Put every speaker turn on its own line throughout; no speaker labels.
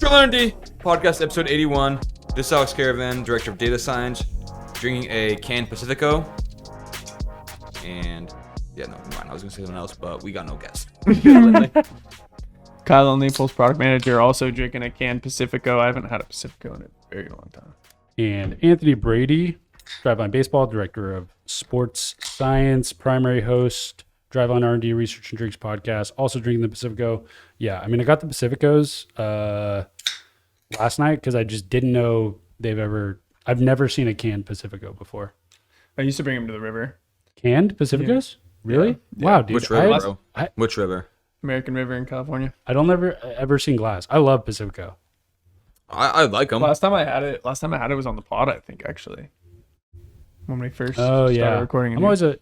Driveline R&D podcast episode 81. This is Alex Caravan, director of data science, drinking a canned Pacifico. And yeah, no, never mind. I was gonna say something else, but we got no guest.
Kyle Lindley, post product manager, also drinking a canned Pacifico. I haven't had a Pacifico in a very long time.
And Anthony Brady, Driveline Baseball, director of sports science, primary host, Driveline R&D Research and Drinks podcast, also drinking the Pacifico. Yeah, I mean, I got the Pacificos last night because I just didn't know I've never seen a canned Pacifico before.
I used to bring him to the river.
Canned Pacificos? Yeah. Really? Yeah. Wow, dude.
Which river, bro? Which river?
American River in California.
I don't ever seen glass. I love Pacifico.
I like them.
Last time I had it was on the pod, I think, actually. When we first started recording.
I'm always I'm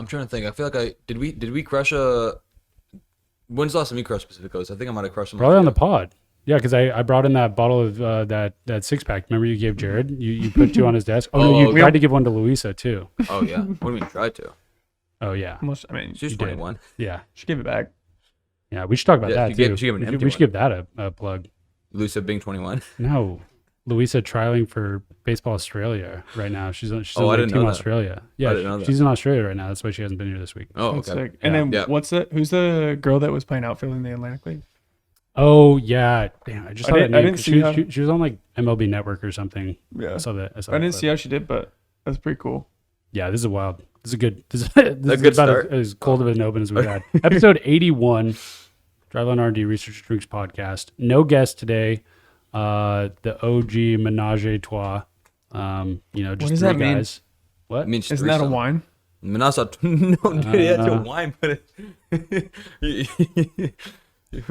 trying to think. I feel like did we crush when's the last time we crushed Pacificos? I think I might have crushed them.
Probably on the pod. Yeah, because I brought in that bottle of that 6-pack. Remember you gave Jared? You put 2 on his desk. Oh, no, you tried to give one to Luisa too.
Oh yeah. What do you mean tried to?
Oh yeah.
She's 21.
Yeah.
She gave it back.
Yeah, we should talk about that too.
She gave an empty
we should give that a plug.
Luisa being 21.
No, Luisa trialing for Baseball Australia right now. She's on
I didn't
Team
know
Australia.
That. I didn't know that.
She's in Australia right now. That's why she hasn't been here this week.
Oh,
That's
okay.
sick. And then who's the girl that was playing outfield in the Atlantic League?
Oh yeah, damn! I just saw that name.
I didn't see
she was on like MLB Network or something.
Yeah,
I saw that.
I didn't see how she did, but that's pretty cool.
Yeah, this is wild. This is good. This is about
start.
as cold of an open as we had. Episode 81, Driveline R&D Research and Drinks podcast. No guest today. The OG menage a trois. Just
what does
3
that
guys. Mean? What?
It means
Isn't that a wine?
No, dude, it's a wine, but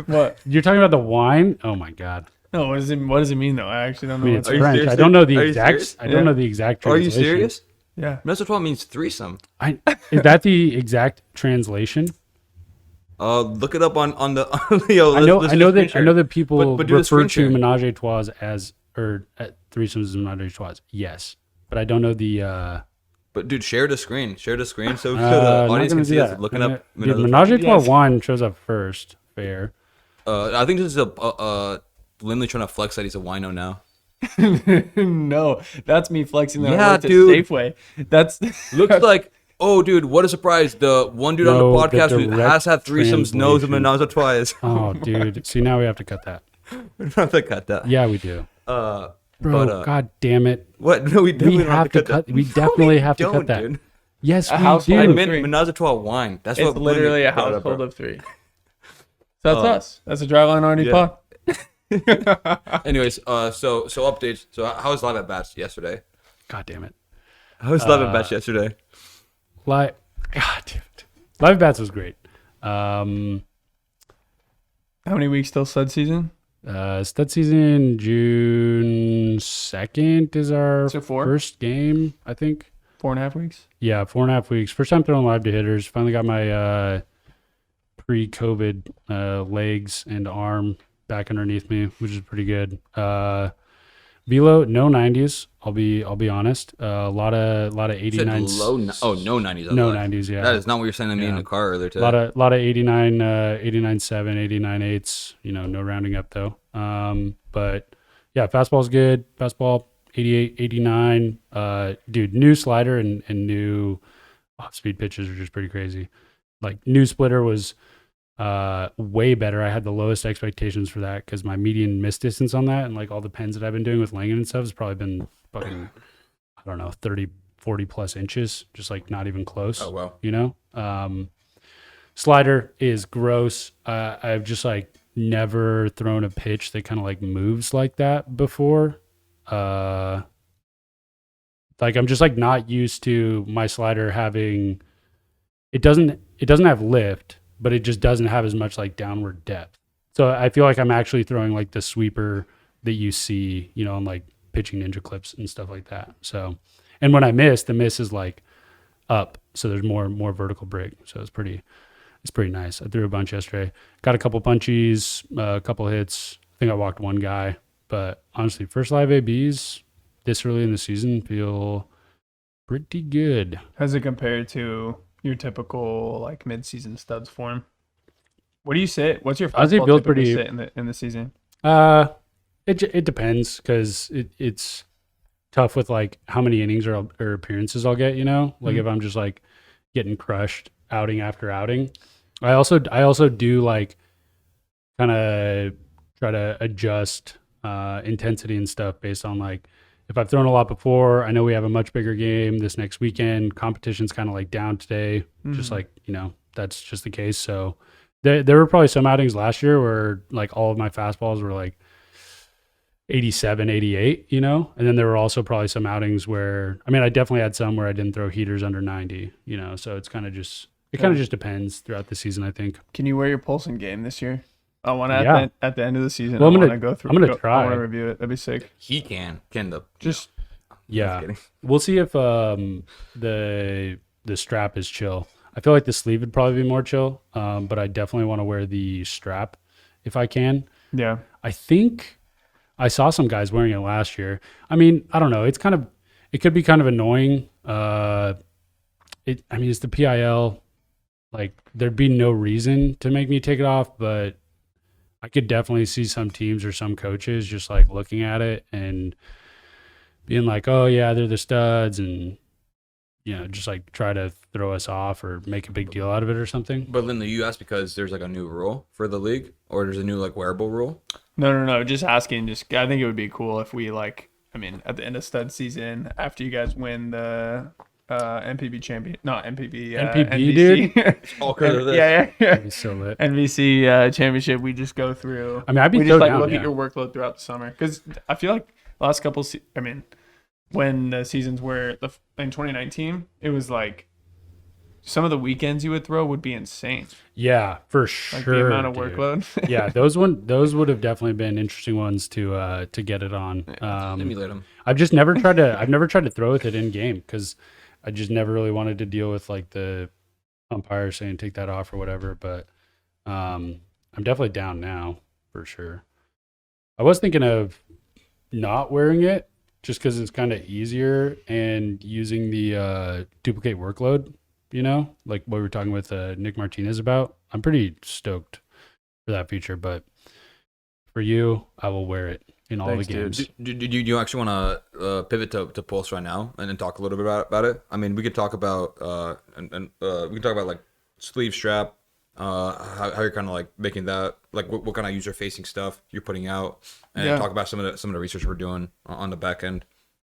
What?
You're talking about the wine? Oh my god.
No, what does it mean though? I actually don't know.
I mean,
what
it's
Are you
French.
serious?
I don't know the
Are you
exact.
serious?
I don't know the exact
Are you
translation.
serious?
Yeah.
Menage a trois means threesome.
Is that the exact translation?
Look it up on the.
I know that people
But do the
refer
screen
to
share.
menage a trois as threesomes as menage a trois. Yes, but I don't know the.
But dude, share the screen so the
not
audience
gonna
can see
do
us
that.
looking up.
Dude, menage a trois wine shows up first. Fair.
I think this is Lindley trying to flex that he's a wino now.
No, that's me flexing that.
Yeah,
I worked at
dude.
Safeway. That's
Looks like. Oh, dude, what a surprise! The one dude
No,
on the podcast who
direct
has had threesomes knows what
translation.
menage a trois is.
Oh, dude. See, now we have to cut that.
We don't have to cut that.
Yeah, we do.
Bro,
Bro, god damn it.
What? No, we
We
definitely don't
have to cut. We definitely have to
Don't,
cut that.
dude.
Yes,
A
we
household
I
do.
of
meant
three.
menage a trois wine. That's
it's
what
literally a
brought up,
household
bro.
of 3. So that's us. That's a Driveline R&D
Yeah.
pod.
Anyways, so updates. So how was live at bats yesterday?
God damn it.
How was live at bats yesterday?
God damn it. Live Bats was great.
How many weeks till stud season?
Stud season, June 2nd is our
So 4?
first game, I think.
4.5 weeks?
Yeah, 4.5 weeks. First time throwing live to hitters. Finally got my pre-COVID legs and arm back underneath me, which is pretty good. Velo, no 90s. I'll be honest. A lot of
You said
89s.
low. No 90s.
No 90s, yeah.
That is not what you're saying to me in
Yeah.
the car earlier
A
today.
lot of 89 7, 89 8s, no rounding up though. But yeah, fastball's good. Fastball 88, 89. Dude, new slider and new off speed pitches are just pretty crazy. Like new splitter was way better. I had the lowest expectations for that because my median miss distance on that and like all the pens that I've been doing with Langen and stuff has probably been fucking, I don't know, 30, 40 plus inches, just like not even close.
Oh wow.
Slider is gross. I've just like never thrown a pitch that kind of like moves like that before. Like I'm just like not used to my slider having. It doesn't have lift, but it just doesn't have as much like downward depth. So I feel like I'm actually throwing like the sweeper that you see, on like pitching ninja clips and stuff like that. So, and when I miss, the miss is like up. So there's more vertical break. So it's pretty nice. I threw a bunch yesterday. Got a couple punchies, a couple hits. I think I walked one guy, but honestly, first live ABs this early in the season feel pretty good.
How's it compared to your typical like mid-season studs form? What do you sit? What's your
Honestly,
fastball
feels
typically
pretty-
sit in the season?
It depends because it's tough with like how many innings or appearances I'll get. Like if I'm just like getting crushed outing after outing. I also do like kind of try to adjust intensity and stuff based on like if I've thrown a lot before. I know we have a much bigger game this next weekend. Competition's kind of like down today, just like that's just the case. So there were probably some outings last year where like all of my fastballs were like 87, 88, and then there were also probably some outings where I definitely had some where I didn't throw heaters under 90, so it's kind of just depends throughout the season, I think.
Can you wear your pulse in game this year? I want to at the end of the season.
Well,
I'm gonna
try.
I want to review it. That'd be sick.
He can the
just
We'll see if the strap is chill. I feel like the sleeve would probably be more chill, but I definitely want to wear the strap if I can.
Yeah,
I think I saw some guys wearing it last year. I don't know. It could be kind of annoying. It's the PIL. Like there'd be no reason to make me take it off, but I could definitely see some teams or some coaches just like looking at it and being like, oh yeah, they're the studs, and just like try to throw us off or make a big deal out of it or something.
But Lindley, you asked because there's like a new rule for the league, or there's a new like wearable rule?
No. Just asking. I think it would be cool if we at the end of stud season, after you guys win the MPB champion, not MPB,
MPB,
NVC.
dude.
All of this. Yeah.
That'd be so lit.
NVC championship. We just go through.
I'd be
we
so
just
down,
look at your workload throughout the summer, because I feel like the last couple. When the seasons were in 2019, it was like some of the weekends you would throw would be insane.
Yeah, for sure.
Like the amount of workload.
Yeah, those would have definitely been interesting ones to get it on.
Emulate them.
I've never tried to throw with it in game because I just never really wanted to deal with like the umpire saying take that off or whatever. But I'm definitely down now for sure. I was thinking of not wearing it just because it's kind of easier and using the duplicate workload, like what we were talking with Nick Martinez about. I'm pretty stoked for that feature, but for you, I will wear it in all the games.
Do you actually want to pivot to Pulse right now and then talk a little bit about it? We could talk about we can talk about like sleeve strap, how you're kind of like making that, like what kind of user facing stuff you're putting out, and talk about some of the research we're doing on the back end.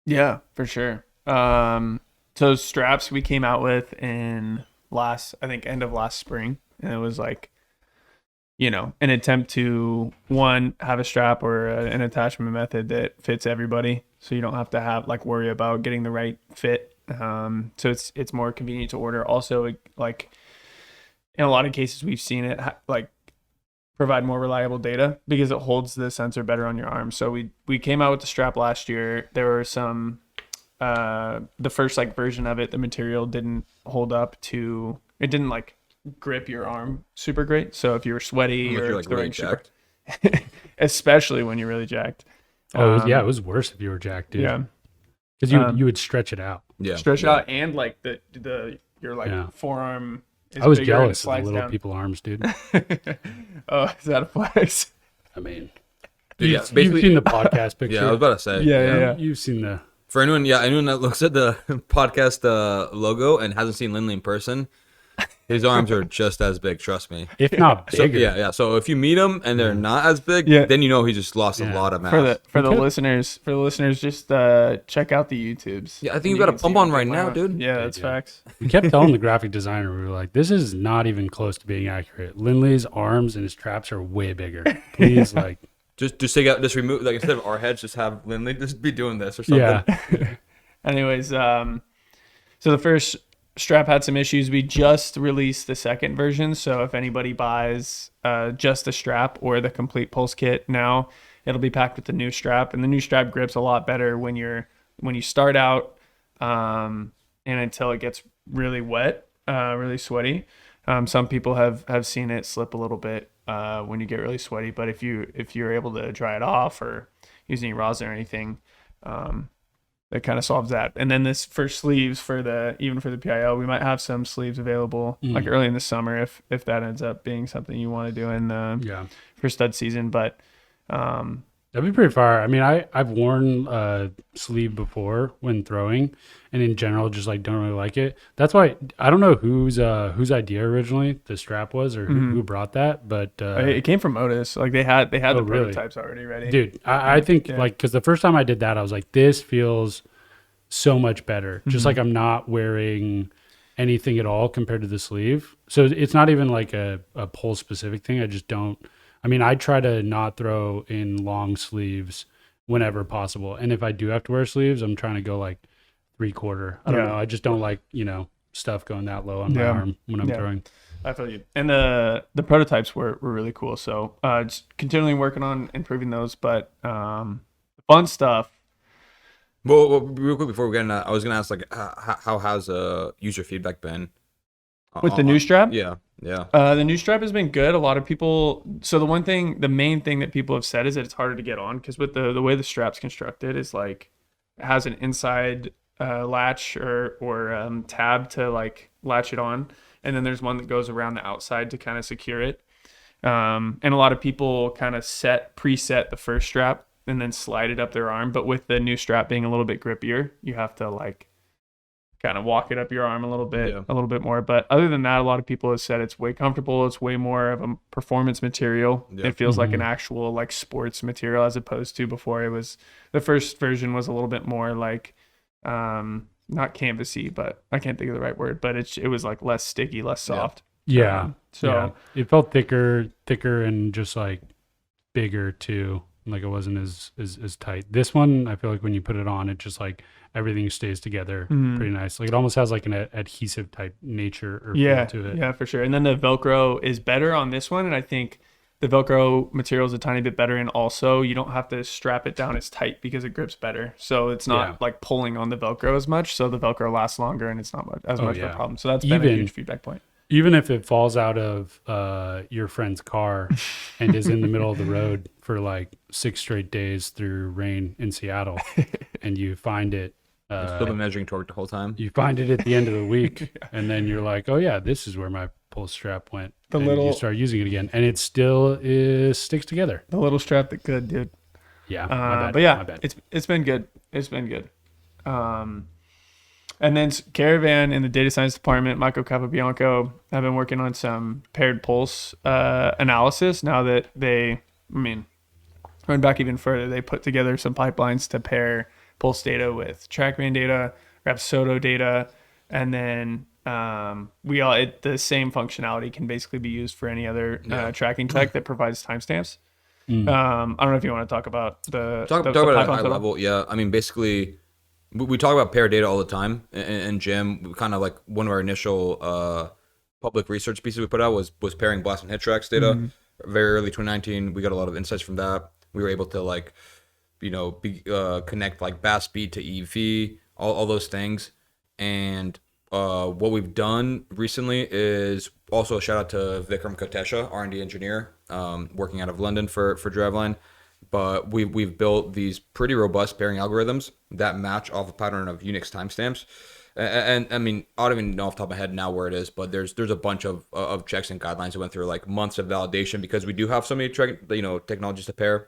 Yeah,
for sure. So straps we came out with in end of last spring, and it was like, an attempt to have a strap or an attachment method that fits everybody, so you don't have to worry about getting the right fit. So it's more convenient to order. Also, like in a lot of cases, we've seen it provide more reliable data because it holds the sensor better on your arm. So we came out with the strap last year. There were some the first version of it, the material didn't hold up to it, didn't grip your arm super great. So if you were sweaty or
you're really jacked,
especially when you're really jacked.
Oh yeah, it was worse if you were jacked, dude.
Yeah,
because you would stretch it out.
Yeah, stretch it out, and your forearm.
I was jealous of the little people arms, dude.
Oh, is that a flex?
Dude,
you've
seen the podcast picture.
Yeah, I was about to say.
Yeah.
You've seen the.
For anyone that looks at the podcast logo and hasn't seen Lindley in person, his arms are just as big. Trust me,
if not bigger.
So, So if you meet him and they're not as big, then he just lost a lot of mass.
For the listeners, just check out the YouTubes.
Yeah, I think you got a pump on right now, dude.
Yeah, that's facts.
We kept telling the graphic designer, we were like, this is not even close to being accurate. Lindley's arms and his traps are way bigger. Please,
Just take out, just remove, instead of our heads, just have Lindley just be doing this or something.
Yeah. Anyways, so the first strap had some issues. We just released the second version, so if anybody buys just the strap or the complete Pulse kit now, it'll be packed with the new strap, and the new strap grips a lot better when you start out, and until it gets really wet, really sweaty. Some people have seen it slip a little bit when you get really sweaty, but if you're able to dry it off or use any rosin or anything, that kind of solves that. And then this for sleeves for the PIL, we might have some sleeves available early in the summer if that ends up being something you want to do in for stud season. But
That'd be pretty far. I mean, I've worn sleeve before when throwing, and in general, just like don't really like it. That's why I don't know whose idea originally the strap was, or who brought that, but
It came from Otis. Like they had the
really?
prototypes already ready.
dude, I think
Yeah.
like because the first time I did that, I was like, this feels so much better. Just like I'm not wearing anything at all compared to the sleeve. So it's not even like a pole specific thing. I just don't. I mean, I try to not throw in long sleeves whenever possible. And if I do have to wear sleeves, I'm trying to go like 3/4. I don't
Yeah.
know. I just don't like, stuff going that low on my arm when I'm
Yeah.
throwing.
I feel you. And the prototypes were really cool. So just continually working on improving those. But fun stuff.
Well, real quick before we get into that, I was gonna ask like how has user feedback been
With the new strap?
Yeah.
The new strap has been good. A lot of people. So the main thing that people have said is that it's harder to get on because with the way the strap's constructed is like it has an inside latch or tab to like latch it on, and then there's one that goes around the outside to kind of secure it. And a lot of people kind of preset the first strap and then slide it up their arm. But with the new strap being a little bit grippier, you have to like kind of walk it up your arm a little bit more. But other than that, a lot of people have said it's way comfortable. It's way more of a performance material.
Yeah.
It feels like an actual like sports material as opposed to before it was the first version was a little bit more like not canvasy, but I can't think of the right word, but it was like less sticky, less soft.
Yeah.
So
it felt thicker and just like bigger too. Like it wasn't as tight. This one, I feel like when you put it on, it just like everything stays together pretty nice. Like it almost has like an adhesive type nature or feel to it.
Yeah, for sure. And then the Velcro is better on this one, and I think the Velcro material is a tiny bit better, and also you don't have to strap it down as tight because it grips better. So it's not like pulling on the Velcro as much. So the Velcro lasts longer, and it's not as much of a problem. So that's been a huge feedback point.
Even if it falls out of your friend's car and is in the middle of the road for like 6 straight days through rain in Seattle, and you find it,
Still been measuring torque the whole time.
you find it at the end of the week, and then you're like, oh yeah, this is where my pull strap went. You start using it again, and it still sticks together.
The little strap that could, dude.
Yeah, my bad,
but yeah,
my bad.
it's been good. It's been good. And then Caravan in the data science department, Michael Capobianco, have been working on some paired pulse analysis. Now that going back even further, they put together some pipelines to pair pulse data with TrackMan data, Rapsodo data, and then the same functionality can basically be used for any other tracking tech that provides timestamps. I don't know if you want to talk about the
Talk about it at a high level. Yeah, I mean, basically, we talk about pair data all the time in gym. We kind of like one of our initial public research pieces we put out was pairing blast and hit tracks data. Very early 2019, we got a lot of insights from that. We were able to like, connect like bass speed to EV, all those things. And what we've done recently is also a shout out to Vikram Kotesha, R&D engineer, working out of London for Driveline. But we've built these pretty robust pairing algorithms that match off a pattern of Unix timestamps. And I mean, I don't even know off the top of my head now where it is, but there's a bunch of checks and guidelines that went through like months of validation because we do have so many technologies to pair.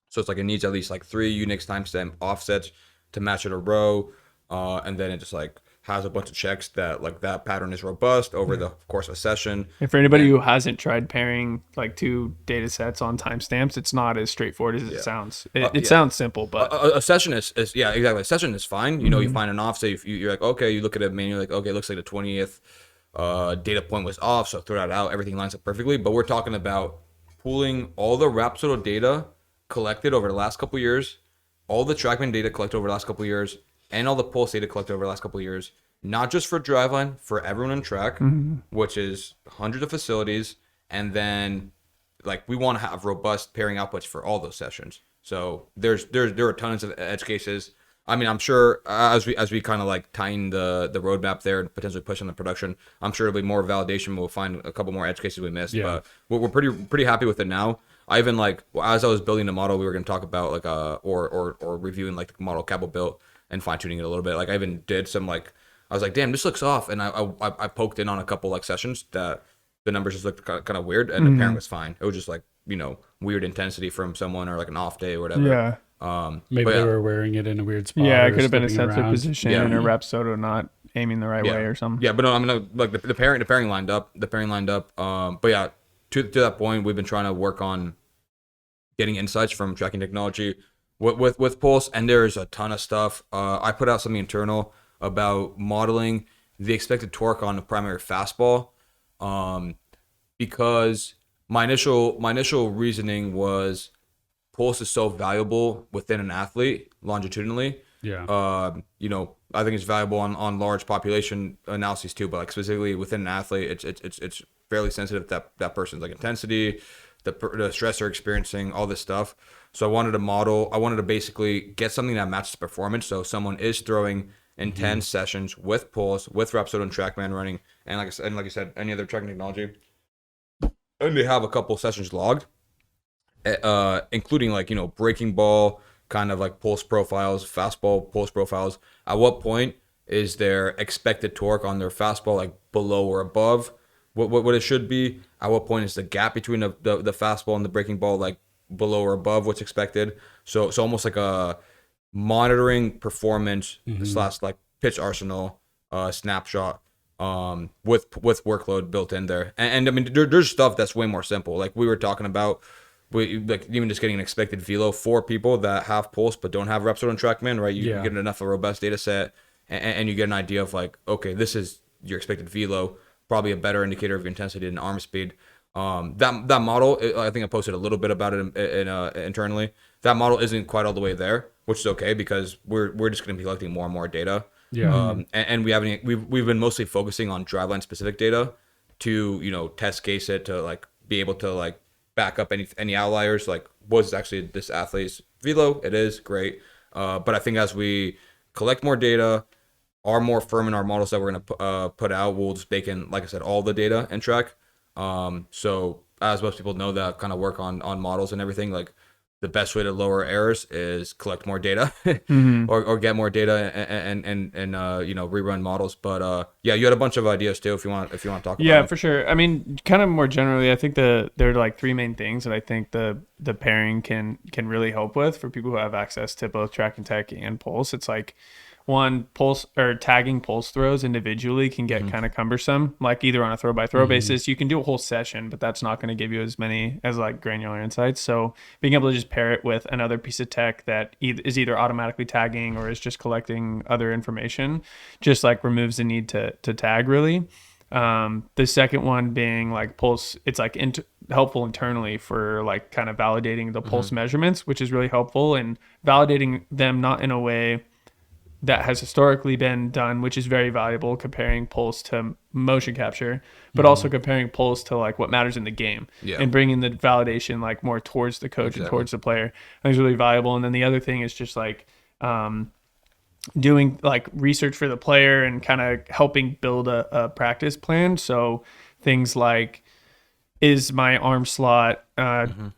So it's like it needs at least like 3 Unix timestamp offsets to match it a row, and then it just like has a bunch of checks that like that pattern is robust over the course of a session.
And for anybody who hasn't tried pairing like 2 data sets on timestamps, it's not as straightforward as it sounds. It sounds simple, but
a session is exactly. A session is fine. You find an offset. You're like, okay, you look at it manually, like, okay, it looks like the 20th data point was off, so throw that out. Everything lines up perfectly. But we're talking about pulling all the Rapsodo data collected over the last couple of years, all the TrackMan data collected over the last couple of years, and all the Pulse data collected over the last couple of years, not just for Driveline, for everyone on track, which is hundreds of facilities, and then like we want to have robust pairing outputs for all those sessions. So there are tons of edge cases. I mean, I'm sure as we kind of like tighten the roadmap there and potentially push on the production, I'm sure it'll be more validation. We'll find a couple more edge cases we missed, but we're pretty happy with it now. I even like as I was building the model, we were going to talk about like or reviewing like the model Cabo built and fine tuning it a little bit. Like I even did some like I was like, damn, this looks off, and I poked in on a couple like sessions that the numbers just looked kind of weird, and the pairing was fine. It was just like weird intensity from someone or like an off day or whatever.
Yeah.
Maybe
but
they
yeah.
were wearing it in a weird spot.
Yeah,
or
it could have been a
stepping
sensor
around.
position
Yeah.
or rep soda not aiming the right way or something.
Yeah, but no, I mean like the pairing lined up. But yeah, to that point, we've been trying to work on getting insights from tracking technology with Pulse, and there's a ton of stuff. I put out something internal about modeling the expected torque on the primary fastball, because my initial reasoning was Pulse is so valuable within an athlete longitudinally.
Yeah.
I think it's valuable on large population analyses too, but like specifically within an athlete, it's fairly sensitive to that person's like intensity, the stress they're experiencing, all this stuff. So I wanted to basically get something that matches performance. So someone is throwing intense sessions with Pulse, with Rhapsody and TrackMan running, and like I said, any other tracking technology, and they have a couple sessions logged, including like breaking ball kind of like pulse profiles, fastball pulse profiles. At what point is their expected torque on their fastball like below or above what it should be? At what point is the gap between the fastball and the breaking ball like below or above what's expected? So almost like a monitoring performance slash like pitch arsenal snapshot with workload built in there. And I mean there's stuff that's way more simple. Like we were talking about, like even just getting an expected velo for people that have Pulse but don't have Repsol and TrackMan, right? You get enough of a robust data set, and you get an idea of like, okay, this is your expected velo, probably a better indicator of your intensity and arm speed. That model, I think I posted a little bit about it internally. That model isn't quite all the way there, which is okay because we're just going to be collecting more and more data.
Yeah.
And we've been mostly focusing on Driveline specific data to test case it, to like be able to like back up any outliers. Like, was actually this athlete's velo? It is great. But I think as we collect more data, are more firm in our models that we're going to put out, we'll just bake in, like I said, all the data and track. So as most people know that kind of work on models and everything, like the best way to lower errors is collect more data or get more data and rerun models. But yeah, you had a bunch of ideas too if you want to talk about
Yeah, for sure. I mean, kind of more generally, I think there are like three main things that I think the pairing can really help with for people who have access to both tracking tech and Pulse. It's like, one, Pulse or tagging Pulse throws individually can get kind of cumbersome, like either on a throw by throw basis. You can do a whole session, but that's not going to give you as like granular insights. So being able to just pair it with another piece of tech that is either automatically tagging or is just collecting other information, just like removes the need to tag really. The second one being like Pulse, it's like helpful internally for like kind of validating the Pulse measurements, which is really helpful, and validating them not in a way that has historically been done, which is very valuable, comparing Pulse to motion capture, but also comparing Pulse to like what matters in the game, and bringing the validation like more towards the coach and towards the player. I think is really valuable. And then the other thing is just like doing like research for the player and kind of helping build a practice plan. So things like, is my arm slot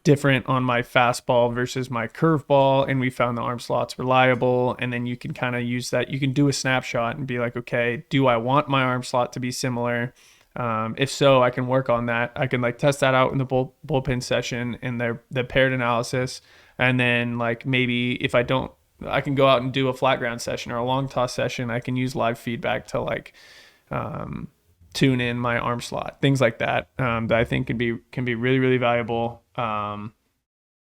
different on my fastball versus my curveball? And we found the arm slot's reliable. And then you can kind of use that. You can do a snapshot and be like, okay, do I want my arm slot to be similar? If so, I can work on that. I can like test that out in the bullpen session in the paired analysis. And then like maybe if I don't, I can go out and do a flat ground session or a long toss session. I can use live feedback to like tune in my arm slot, things like that, that I think can be really, really valuable, and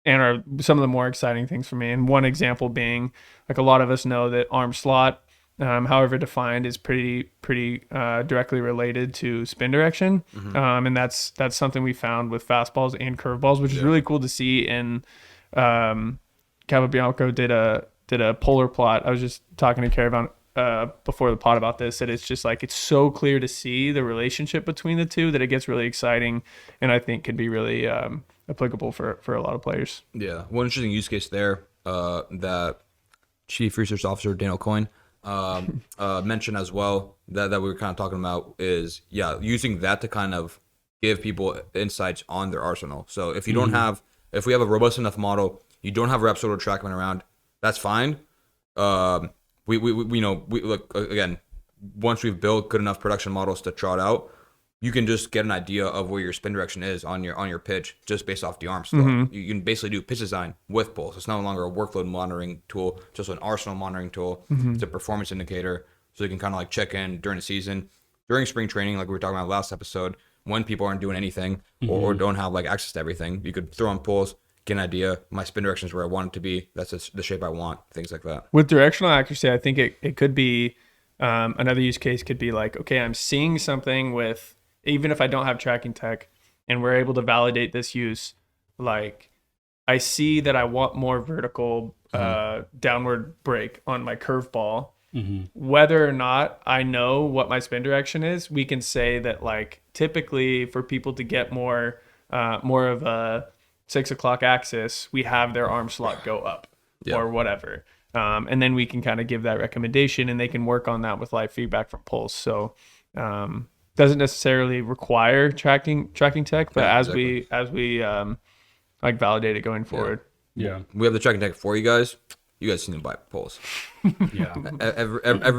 are some of the more exciting things for me. And one example being, like, a lot of us know that arm slot, however defined, is pretty directly related to spin direction, and that's something we found with fastballs and curveballs, which is really cool to see. And Cababianco did a polar plot. I was just talking to Caravan before the pod about this, that it's just like, it's so clear to see the relationship between the two that it gets really exciting, and I think could be really applicable for a lot of players.
Yeah, one interesting use case there that Chief Research Officer Daniel Coyne mentioned as well that we were kind of talking about is using that to kind of give people insights on their arsenal. So if you don't have, if we have a robust enough model, you don't have reps or TrackMan around, that's fine. We look, again, once we've built good enough production models to trot out, you can just get an idea of where your spin direction is on your pitch just based off the arm slot. You can basically do pitch design with pulse. It's no longer a workload monitoring tool, just an arsenal monitoring tool. It's a performance indicator, so you can kind of like check in during the season, during spring training, like we were talking about last episode, when people aren't doing anything or don't have like access to everything. You could throw on pulse, get an idea. My spin direction is where I want it to be. That's the shape I want. Things like that.
With directional accuracy, I think it could be another use case could be like, okay, I'm seeing something with, even if I don't have tracking tech and we're able to validate this use, like I see that I want more vertical downward break on my curveball. Whether or not I know what my spin direction is, we can say that like typically for people to get more of a 6 o'clock axis, we have their arm slot go up or whatever. And then we can kind of give that recommendation and they can work on that with live feedback from pulse. So doesn't necessarily require tracking tech, but as we like validate it going forward.
Yeah.
We have the tracking tech for you guys. You guys need to buy pulse.
Yeah.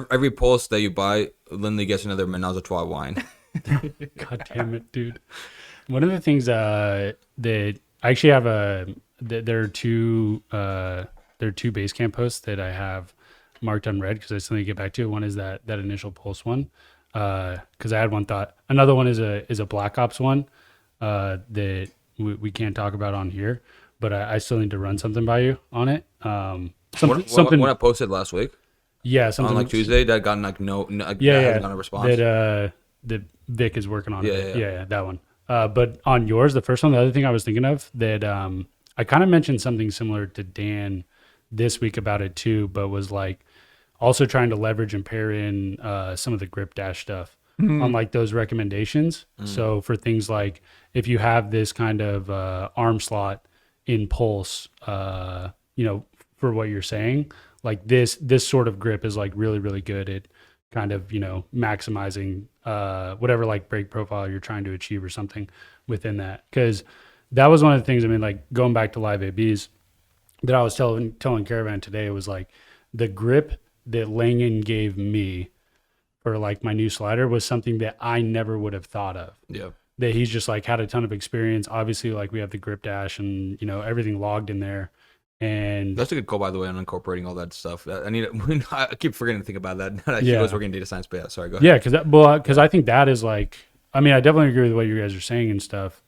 Every pulse that you buy, Lindley gets another menage a trois wine.
God damn it, dude. One of the things that I actually have there are two Basecamp posts that I have marked on red because I still need to get back to. One is that initial pulse one. Because I had one thought. Another one is a Black Ops one that we can't talk about on here, but I still need to run something by you on it. Something
when I posted last week.
Yeah, something
on like Tuesday that got like hasn't gotten a response.
That Vic is working on it. Yeah, that one. But on yours, the first one, the other thing I was thinking of that I kind of mentioned something similar to Dan this week about it too, but was like also trying to leverage and pair in some of the grip dash stuff on like those recommendations. So for things like if you have this kind of arm slot in pulse, for what you're saying, like this sort of grip is like really, really good at kind of, maximizing whatever like break profile you're trying to achieve or something within that. Because that was one of the things, I mean, like going back to live ABs that I was telling Caravan today, was like the grip that Langen gave me for like my new slider was something that I never would have thought of.
Yeah. That
he's just like had a ton of experience. Obviously, like we have the grip dash and, everything logged in there. And
that's a good call, by the way, on incorporating all that stuff. I keep forgetting to think about that. He was working in data science, but yeah, sorry, go ahead.
Yeah, because I think that is like, I mean, I definitely agree with what you guys are saying and stuff,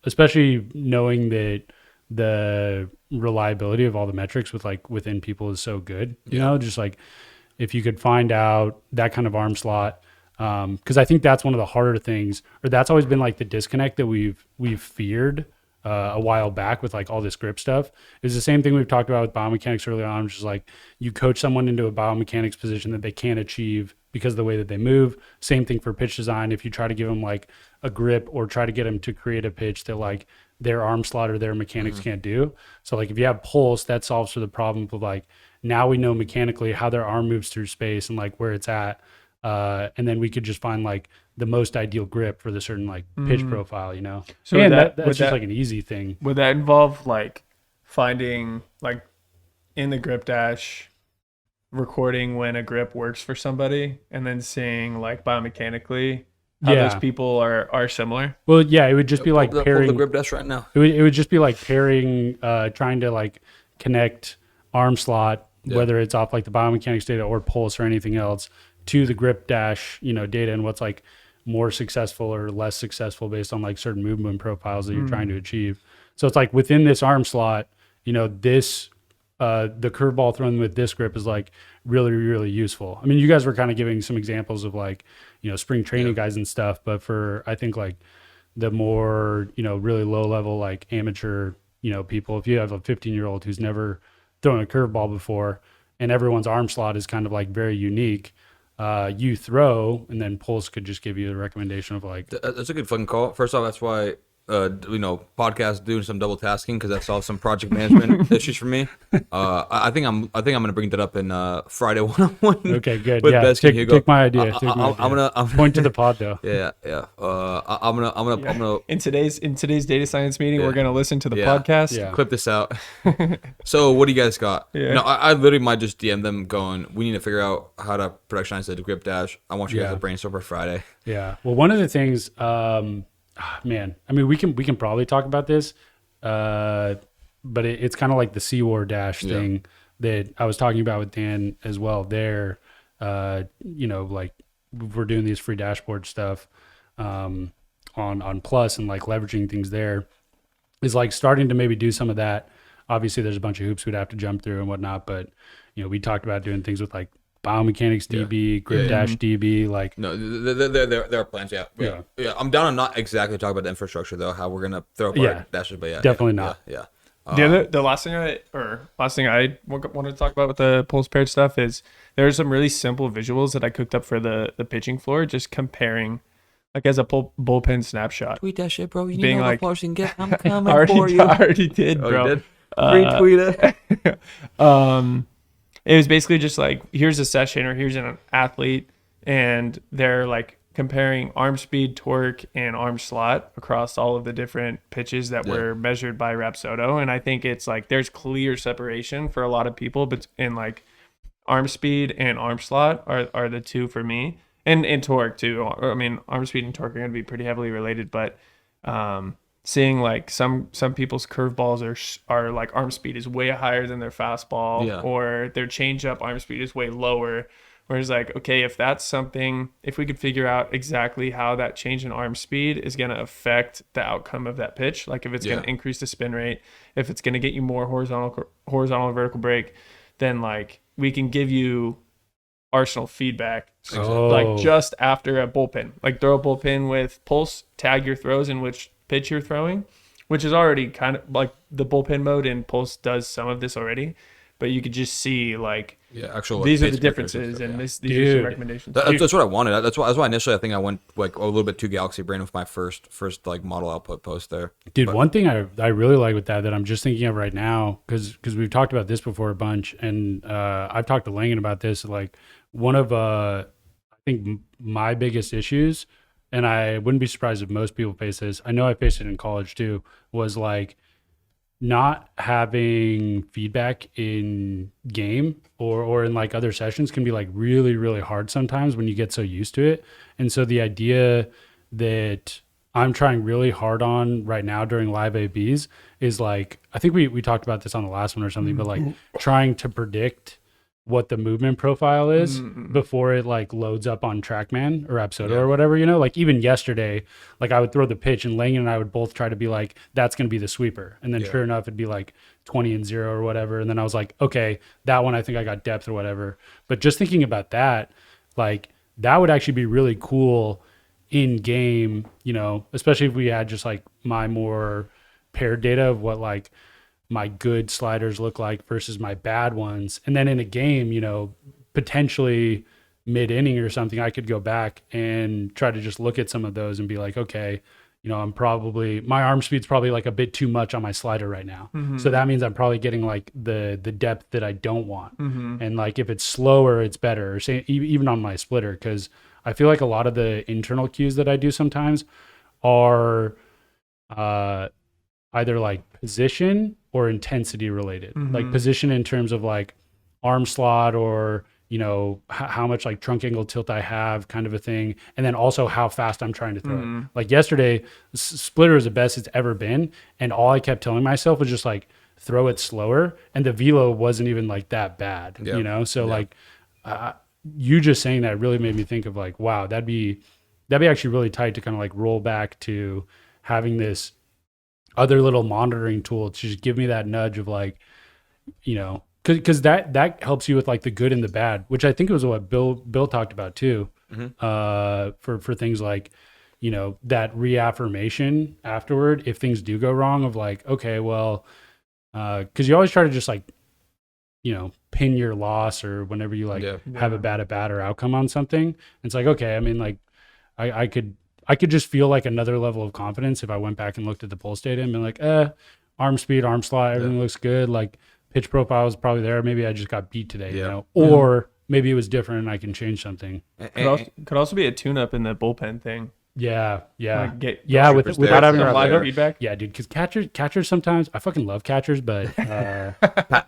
especially knowing that the reliability of all the metrics within people is so good. Just like if you could find out that kind of arm slot, because I think that's one of the harder things, or that's always been like the disconnect that we've feared a while back with like all this grip stuff. Is the same thing we've talked about with biomechanics early on, which is like you coach someone into a biomechanics position that they can't achieve because of the way that they move. Same thing for pitch design. If you try to give them like a grip or try to get them to create a pitch that like their arm slot or their mechanics can't do. So like if you have pulse, that solves for the problem of like, now we know mechanically how their arm moves through space and like where it's at. And then we could just find like the most ideal grip for the certain like pitch profile, So and that's just like an easy thing.
Would that involve like finding like in the grip dash, recording when a grip works for somebody and then seeing like biomechanically how those people are similar?
Well, yeah, it would just be like pairing.
Pull the grip dash right now.
It would just be like pairing, trying to like connect arm slot, whether it's off like the biomechanics data or pulse or anything else, to the grip dash, data and what's like more successful or less successful based on like certain movement profiles that you're trying to achieve. So it's like within this arm slot, this the curveball thrown with this grip is like really, really useful. I mean, you guys were kind of giving some examples of like, spring training guys and stuff, but for, I think like the more, really low level, like amateur, people, if you have a 15-year-old who's never thrown a curveball before and everyone's arm slot is kind of like very unique, you throw, and then pulse could just give you a recommendation of like.
That's a good fucking call. First off, that's why podcast doing some double tasking because that solves some project management issues for me. I think I'm gonna bring that up in Friday 1-on-1.
Okay, good.
With
Yeah,
Besky and Hugo.
take my idea.
I'm
point to the pod though.
Yeah. I'm gonna
In today's data science meeting,
Yeah.
we're gonna listen to the
Yeah.
podcast.
Yeah.
clip this out. So what do you guys got?
Yeah.
No, I literally might just DM them going, we need to figure out how to productionize the grip dash. I want you guys
Yeah.
to brainstorm for Friday.
Yeah. Well, one of the things, man, I mean, we can probably talk about this, but it's kind of like the cWAR dash thing that I was talking about with Dan as well. There, like we're doing these free dashboard stuff on Plus and like leveraging things there is like starting to maybe do some of that. Obviously, there's a bunch of hoops we'd have to jump through and whatnot, but we talked about doing things with like biomechanics DB, grip dash DB, like
No, there are plans. Yeah. I'm down to not exactly talk about the infrastructure though. How we're gonna throw apart dashes, but
definitely not.
Yeah.
The last thing I wanted to talk about with the pulse paired stuff is there are some really simple visuals that I cooked up for the pitching floor, just comparing like as a bullpen snapshot.
Tweet that shit, bro. You
Being
need all
like-
the followers you can get. I'm coming
I
for you.
already did,
Oh,
bro.
you did? Retweet it.
It was basically just like, here's a session or here's an athlete, and they're like comparing arm speed, torque, and arm slot across all of the different pitches that were measured by Rapsodo. And I think it's like there's clear separation for a lot of people, but in like arm speed and arm slot are the two for me, and torque too. I mean, arm speed and torque are going to be pretty heavily related, but seeing like some people's curveballs are like arm speed is way higher than their fastball, or their changeup arm speed is way lower. Whereas like, okay, if that's something, if we could figure out exactly how that change in arm speed is going to affect the outcome of that pitch, like if it's going to increase the spin rate, if it's going to get you more horizontal or vertical break, then like we can give you arsenal feedback. Like just after a bullpen, like throw a bullpen with pulse, tag your throws in which pitch you're throwing, which is already kind of like the bullpen mode, and pulse does some of this already, but you could just see like
actual
these are the
pitch
differences
stuff,
and these are some recommendations.
That's what I wanted. That's why initially I think I went like a little bit too galaxy brain with my first like model output post there.
Dude, one thing I really like with that I'm just thinking of right now, because we've talked about this before a bunch, and I've talked to Langan about this, like one of I think my biggest issues, and I wouldn't be surprised if most people face this, I know I faced it in college too, was like not having feedback in game or in like other sessions can be like really, really hard sometimes when you get so used to it. And so the idea that I'm trying really hard on right now during live ABs is like, I think we talked about this on the last one or something, but like trying to predict what the movement profile is before it like loads up on TrackMan or Rapsodo or whatever, like even yesterday, like I would throw the pitch and Langan and I would both try to be like, that's going to be the sweeper. And then sure enough, it'd be like 20-0 or whatever. And then I was like, okay, that one, I think I got depth or whatever. But just thinking about that, like that would actually be really cool in game, especially if we had just like my more paired data of what like my good sliders look like versus my bad ones. And then in a game, potentially mid-inning or something, I could go back and try to just look at some of those and be like, okay, my arm speed's probably like a bit too much on my slider right now. So that means I'm probably getting like the depth that I don't want. And like if it's slower, it's better, or say even on my splitter, because I feel like a lot of the internal cues that I do sometimes are either like position or intensity related, like position in terms of like arm slot or, how much like trunk angle tilt I have, kind of a thing. And then also how fast I'm trying to throw it. Like yesterday, splitter is the best it's ever been. And all I kept telling myself was just like, throw it slower. And the velo wasn't even like that bad, So like you just saying that really made me think of like, wow, that'd be actually really tight to kind of like roll back to having this other little monitoring tool to just give me that nudge of like, because that helps you with like the good and the bad, which I think was what Bill talked about too, for things like, that reaffirmation afterward if things do go wrong of like, okay, well, because you always try to just like, pin your loss or whenever you like have a bad at bat or outcome on something. It's like, okay, I mean, like I could I could just feel like another level of confidence if I went back and looked at the pulse data and been like, arm speed, arm slot, everything looks good. Like pitch profile is probably there. Maybe I just got beat today, you know, or maybe it was different and I can change something.
Could also be a tune-up in the bullpen thing.
Yeah.
Like
without having
live feedback.
Yeah, dude, because catchers sometimes, I fucking love catchers, but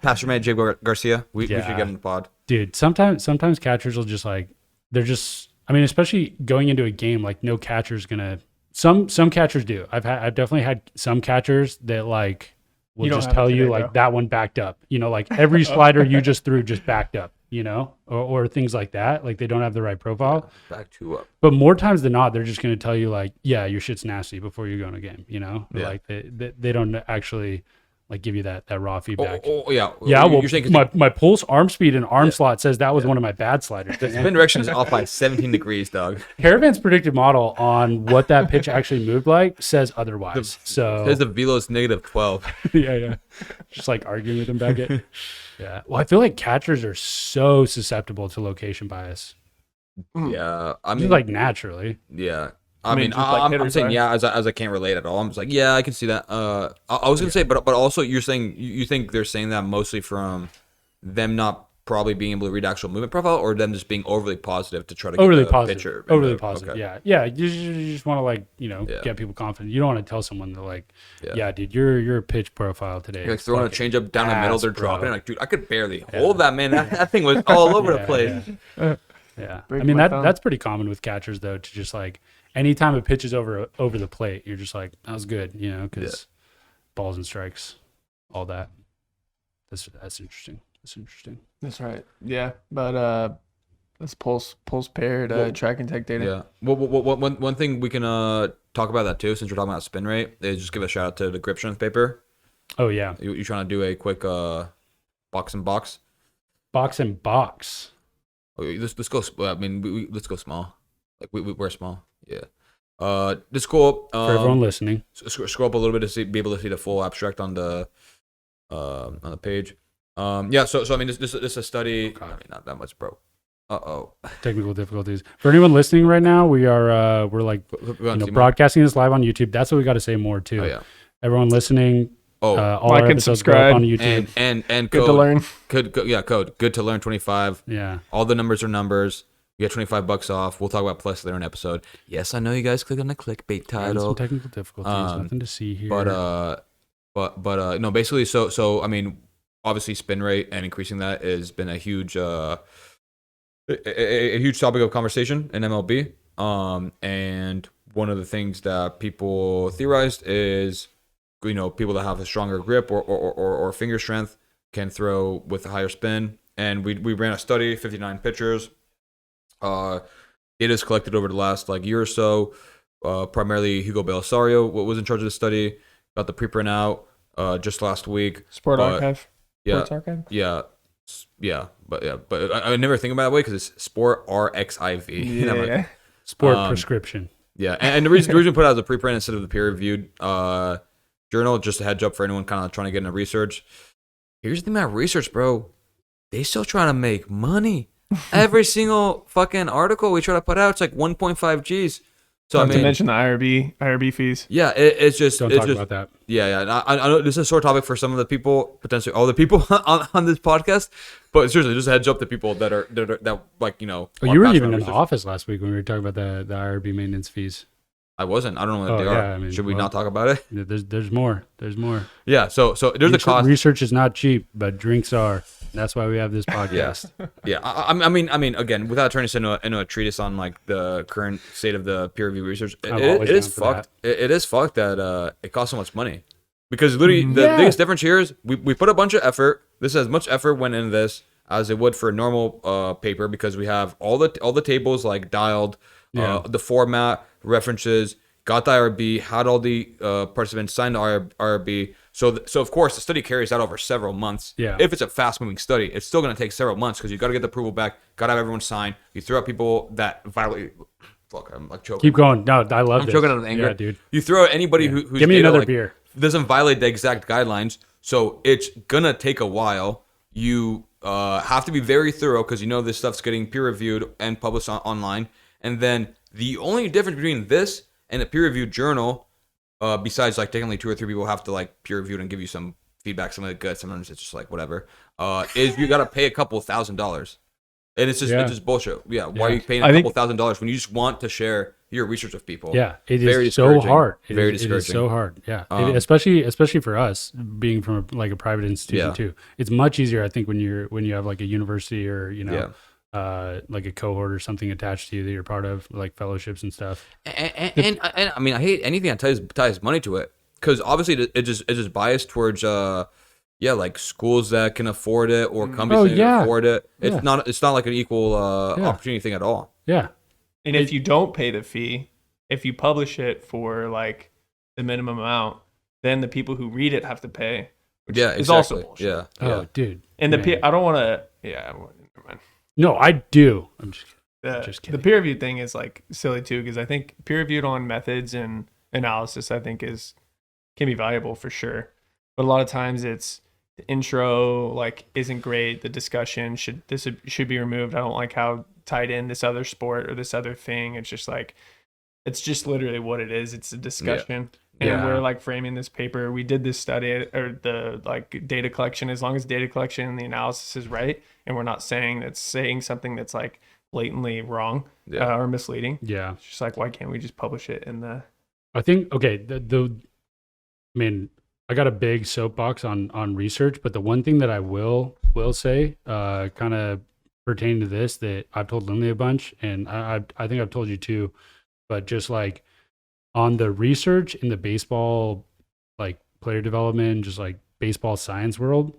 Pastor Man, Jay Garcia, we should get him in the pod.
Dude, sometimes catchers will just like, they're just, I mean, especially going into a game, like no catcher's gonna, some catchers do. I've definitely had some catchers that like will just tell you like that one backed up, you know, like every slider you just threw just backed up, you know, or things like that. Like they don't have the right profile.
Back two up.
But more times than not, they're just going to tell you like, yeah, your shit's nasty before you go in a game, you know, like they don't actually like give you that raw feedback.
Yeah.
Well, you're saying my pulse, arm speed, and arm slot says that was one of my bad sliders.
The spin direction is off by 17 degrees, dog.
Caravan's predictive model on what that pitch actually moved like says otherwise. So
says the velo's -12.
yeah. Just like arguing with him back at. Yeah. Well, I feel like catchers are so susceptible to location bias.
Yeah. I mean,
just like naturally.
Yeah. I mean, I'm saying as I can't relate at all. I'm just like, yeah, I can see that. I was gonna say, but also you're saying you think they're saying that mostly from them not probably being able to read actual movement profile, or them just being overly positive to try to get the pitcher.
Overly positive. Okay. Yeah. You just want to like get people confident. You don't want to tell someone that like, yeah, dude, your pitch profile today.
You're like throwing a changeup down the middle, they're dropping it. Like, dude, I could barely hold that, man. That thing was all over the place.
Yeah. I mean that's pretty common with catchers though, to just like anytime a pitch is over the plate, you're just like, that was good, you know, because balls and strikes, all that. That's interesting.
That's right. Yeah, but that's pulse paired track and tech data.
Yeah. Well, one thing we can talk about that too, since we're talking about spin rate, is just give a shout out to the grip strength paper.
Oh yeah.
You trying to do a quick box and box?
Box and box.
Oh, let's go. I mean, let's go small. Like we're small. Yeah. This cool.
For everyone listening,
scroll up a little bit to be able to see the full abstract on the page. Yeah. So I mean, this is a study. I mean, not that much, bro.
Technical difficulties. For anyone listening right now, we're like broadcasting this live on YouTube. That's what we got to say more too.
Oh yeah.
Everyone listening.
All like and subscribe
on YouTube.
And
good to learn.
Code good to learn 25.
Yeah.
All the numbers are numbers. You get $25 off. We'll talk about plus later in an episode. Yes, I know you guys click on the clickbait title.
Some technical difficulties. Nothing to see here.
But no, basically, so I mean, obviously, spin rate and increasing that has been a huge topic of conversation in MLB. And one of the things that people theorized is, people that have a stronger grip or finger strength can throw with a higher spin. And we ran a study, 59 pitchers. It is collected over the last year or so. Primarily Hugo Belisario was in charge of the study. Got the preprint out just last week.
Sports Archive.
But I never think about it that way because it's Sport RXIV.
Yeah.
Sport prescription.
Yeah, and the reason we put it out as a preprint instead of the peer-reviewed journal, just a heads up for anyone kind of trying to get into research. Here's the thing about research, bro. They still trying to make money. Every single fucking article we try to put out, it's like 1.5 G's. So
Not to mention the IRB fees.
Yeah, it's just
don't talk about that.
Yeah. And I know this is a sore topic for some of the people, potentially all the people on this podcast. But seriously, just a heads up to people that
you were even in the office last week when we were talking about the IRB maintenance fees.
I wasn't. I don't know what they are.
I mean,
should we not talk about it?
There's more.
Yeah. So there's a cost.
Research is not cheap, but drinks are. That's why we have this podcast.
Yeah. I mean, again, without turning this into a treatise on the current state of the peer review research, it is fucked. It is fucked that it costs so much money, because literally the biggest difference here is we put a bunch of effort. This has much effort went into this as it would for a normal paper, because we have all the tables dialed, the format, references, got the IRB, had all the participants sign the IRB. So of course the study carries out over several months.
Yeah.
If it's a fast moving study, it's still going to take several months because you got to get the approval back, got to have everyone sign. You throw out people that violate. Fuck, I'm choking.
Keep going. No, I love.
I'm choking out of anger,
yeah, dude.
You throw out anybody who's
give me another beer.
Doesn't violate the exact guidelines, so it's gonna take a while. You have to be very thorough because this stuff's getting peer reviewed and published online. And then the only difference between this And a peer-reviewed journal, besides like technically 2 or 3 people have to like peer review it and give you some feedback, some of it good, sometimes it's just like whatever. Is you got to pay a couple $1,000s, and it's just bullshit. Yeah, why are you paying a couple $1,000s when you just want to share your research with people?
Yeah, it is so hard.
Very
discouraging.
discouraging.
It is so hard. Yeah, especially for us being from like a private institution too. It's much easier, I think, when you have like a university or like a cohort or something attached to you that you're part of, like fellowships and stuff.
And I mean, I hate anything that ties money to it, because obviously it's just biased towards like schools that can afford it or companies that can afford it. It's not like an equal opportunity thing at all.
Yeah.
And if you don't pay the fee, if you publish it for like the minimum amount, then the people who read it have to pay. Which is also bullshit.
Yeah.
Oh, dude.
And I don't want to. Yeah. Never mind.
No, I do. I'm just kidding.
The peer review thing is like silly too, because I think peer reviewed on methods and analysis, I think can be valuable for sure. But a lot of times it's the intro like isn't great. The discussion should be removed. I don't like how tied in this other sport or this other thing. It's just like, it's just literally what it is. It's a discussion. And we're like framing this paper. We did this study or the like data collection. As long as data collection and the analysis is right, and we're not saying something that's like blatantly wrong or misleading. Yeah, it's just like, why can't we just publish it in the?
I think I mean, I got a big soapbox on research, but the one thing that I will say, kind of pertaining to this, that I've told Lindley a bunch, and I think I've told you too, but just like on the research in the baseball, like player development, just like baseball science world,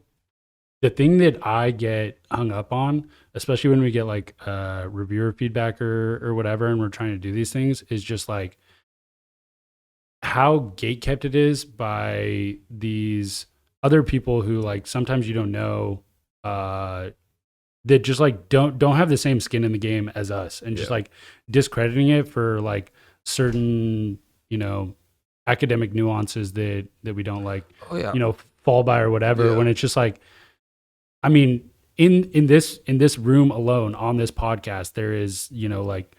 the thing that I get hung up on, especially when we get like reviewer feedback or whatever, and we're trying to do these things, is just like how gatekept it is by these other people who like sometimes you don't know, that just like don't have the same skin in the game as us, and just like discrediting it for like certain, academic nuances that we don't like, fall by or whatever. When it's just like, I mean, in this room alone on this podcast, there is, like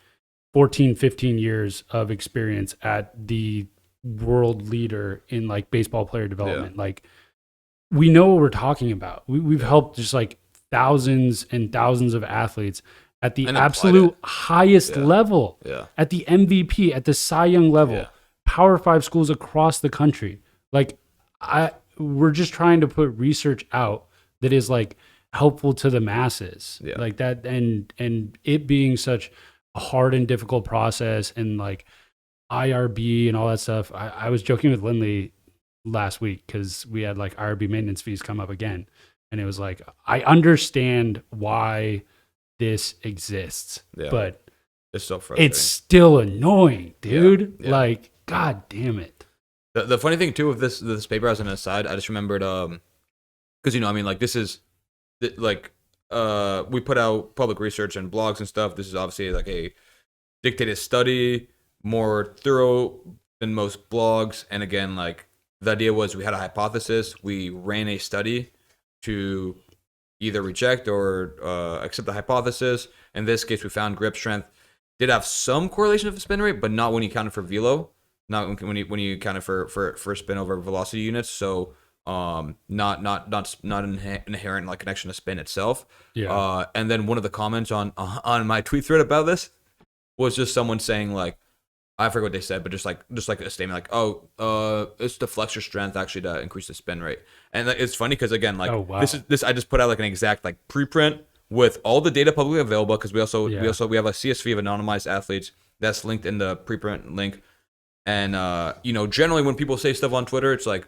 14, 15 years of experience at the world leader in like baseball player development. Like, we know what we're talking about. We've helped just like thousands and thousands of athletes at the absolute highest level, at the MVP, at the Cy Young level, Power 5 schools across the country. Like, we're just trying to put research out that is like helpful to the masses, like that, and it being such a hard and difficult process, and like IRB and all that stuff. I was joking with Lindley last week because we had like IRB maintenance fees come up again, and it was like, I understand why this exists, but
it's so frustrating.
It's still annoying, dude. Like, god damn it.
The funny thing too with this paper, as an aside, I just remembered, because I mean, like, this is like, we put out public research and blogs and stuff. This is obviously like a dictated study, more thorough than most blogs. And again, like, the idea was we had a hypothesis, we ran a study to either reject or accept the hypothesis. In this case, we found grip strength did have some correlation of the spin rate, but not when you counted for velo, not when you counted for spin over velocity units. So not inherent like connection to spin itself. And then one of the comments on my tweet thread about this was just someone saying, like, I forget what they said, but just like a statement like, oh, it's the flexor strength actually to increase the spin rate. And it's funny because, again, like, this I just put out like an exact like preprint with all the data publicly available, because we have a CSV of anonymized athletes that's linked in the preprint link. And generally when people say stuff on Twitter, it's like,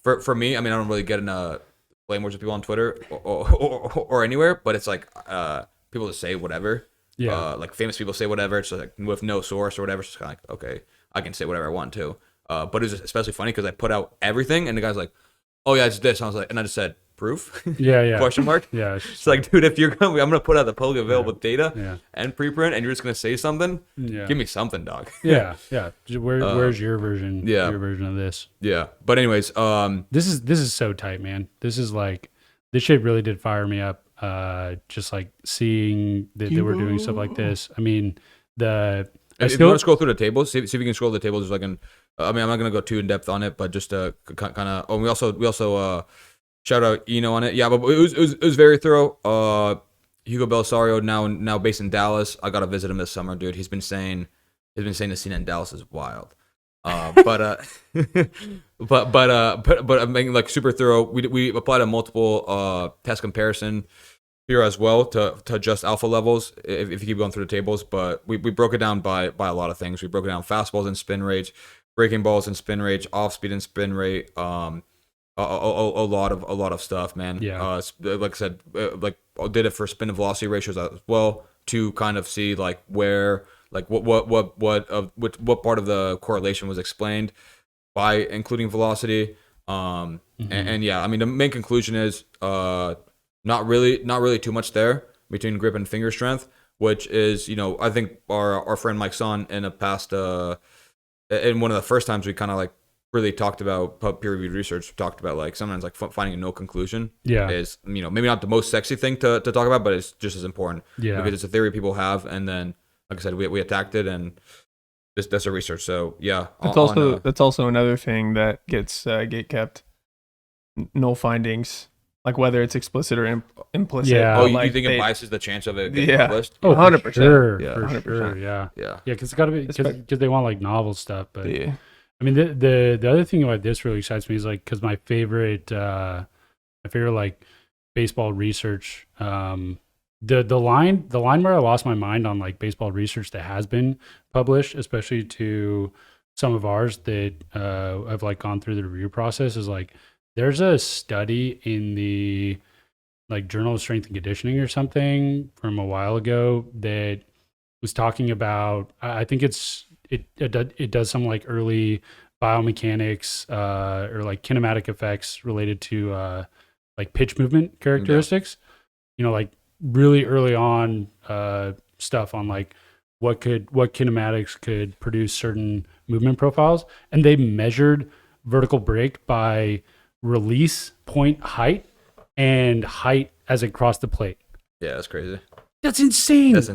for me, I mean, I don't really get in blame wars with people on Twitter or anywhere, but it's like people just say whatever. Like famous people say whatever. It's like with no source or whatever. It's just kind of like, okay, I can say whatever I want to. But it was especially funny because I put out everything, and the guy's like, "Oh yeah, it's this." And I was like, and I just said, "Proof?" Question mark. It's like, dude, if I'm gonna put out the publicly available data and preprint, and you're just gonna say something, give me something, dog.
Where's your version? Your version of this.
But anyways,
this is so tight, man. This is like, this shit really did fire me up. Just like seeing that they were doing stuff like this. I mean, and
If you want to scroll through the tables, see if you can scroll the tables. There's like I mean, I'm not gonna go too in depth on it, but just to kind of. Oh, we also shout out Eno on it. Yeah, but it was very thorough. Hugo Belisario now based in Dallas. I gotta visit him this summer, dude. He's been saying the scene in Dallas is wild. But I'm making like super thorough. We applied a multiple test comparison here as well to adjust alpha levels if you keep going through the tables. But we broke it down by a lot of things. We broke it down fastballs and spin rates, breaking balls and spin rates, off speed and spin rate. A lot of stuff, man.
Yeah.
Like I said, like I did it for spin to velocity ratios as well to kind of see like where like what part of the correlation was explained by including velocity. And yeah, I mean the main conclusion is not really too much there between grip and finger strength, which is, you know, I think our friend Mike Son in the past in one of the first times we kind of like really talked about peer reviewed research, talked about like sometimes like finding a no conclusion is, you know, maybe not the most sexy thing to talk about, but it's just as important because it's a theory people have, and then like I said, we attacked it, and that's a research. So yeah,
that's also another thing that gets gate kept. No findings, like whether it's explicit or implicit.
Yeah.
Oh,
like
you think it biases the chance of it getting published?
Oh,
100%.
Sure,
Yeah.
for
100%.
sure. Yeah.
Yeah.
Yeah, because it's got to be because they want like novel stuff. But
Yeah.
I mean, the other thing about this really excites me is like because my favorite like baseball research, the line where I lost my mind on like baseball research that has been published, especially to some of ours that have like gone through the review process, is like there's a study in the like Journal of Strength and Conditioning or something from a while ago that was talking about, I think it does some like early biomechanics or like kinematic effects related to like pitch movement characteristics. You know, like really early on stuff on like what kinematics could produce certain movement profiles, and they measured vertical break by release point height and height as it crossed the plate.
Yeah, that's crazy.
That's insane. That's a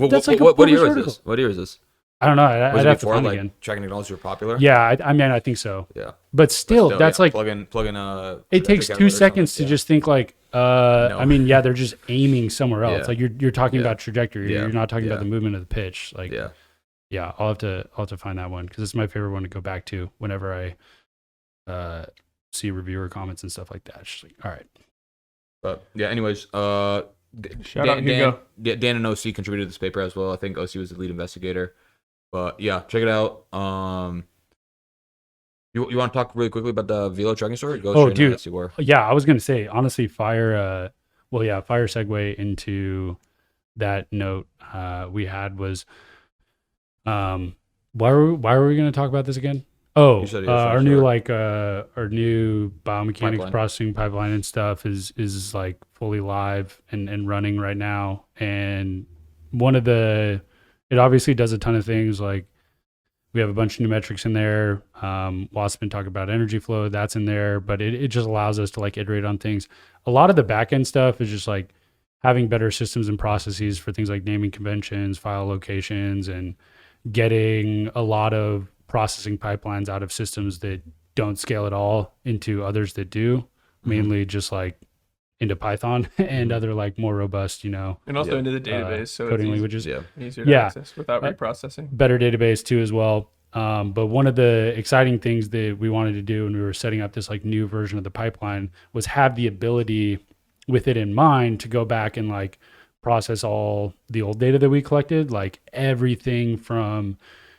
that's like
what year
article.
is this? What year is this?
I don't know.
Was
I'd
it
have to
before
find
like
again.
tracking technologies were popular?
Yeah, I mean, I think so.
Yeah.
But still, that's
yeah,
like
plug in.
it takes 2 seconds to just think like.
No.
I mean, yeah, they're just aiming somewhere else.
Yeah.
Like you're talking about trajectory.
Yeah.
You're not talking
Yeah.
about the movement of the pitch. Like,
yeah.
I'll have to find that one because it's my favorite one to go back to whenever I see reviewer comments and stuff like that. It's just like, all right.
But yeah, anyways,
Shout out Hugo.
Dan and OC contributed to this paper as well. I think OC was the lead investigator. But yeah, check it out. You want to talk really quickly about the Velo tracking story?
Oh, dude. Yeah, I was gonna say honestly, fire segue into that note we had was why were we gonna talk about this again? Oh, our new biomechanics
pipeline.
processing pipeline and stuff is like fully live and running right now. And it obviously does a ton of things. Like we have a bunch of new metrics in there. Watt's been talking about energy flow, that's in there, but it just allows us to like iterate on things. A lot of the back end stuff is just like having better systems and processes for things like naming conventions, file locations, and getting a lot of processing pipelines out of systems that don't scale at all into others that do, mainly just like into Python and other like more robust,
And also into the database, so
coding
it's
languages.
easier to access without reprocessing.
Better database too as well. But one of the exciting things that we wanted to do when we were setting up this like new version of the pipeline was have the ability with it in mind to go back and like process all the old data that we collected, like everything from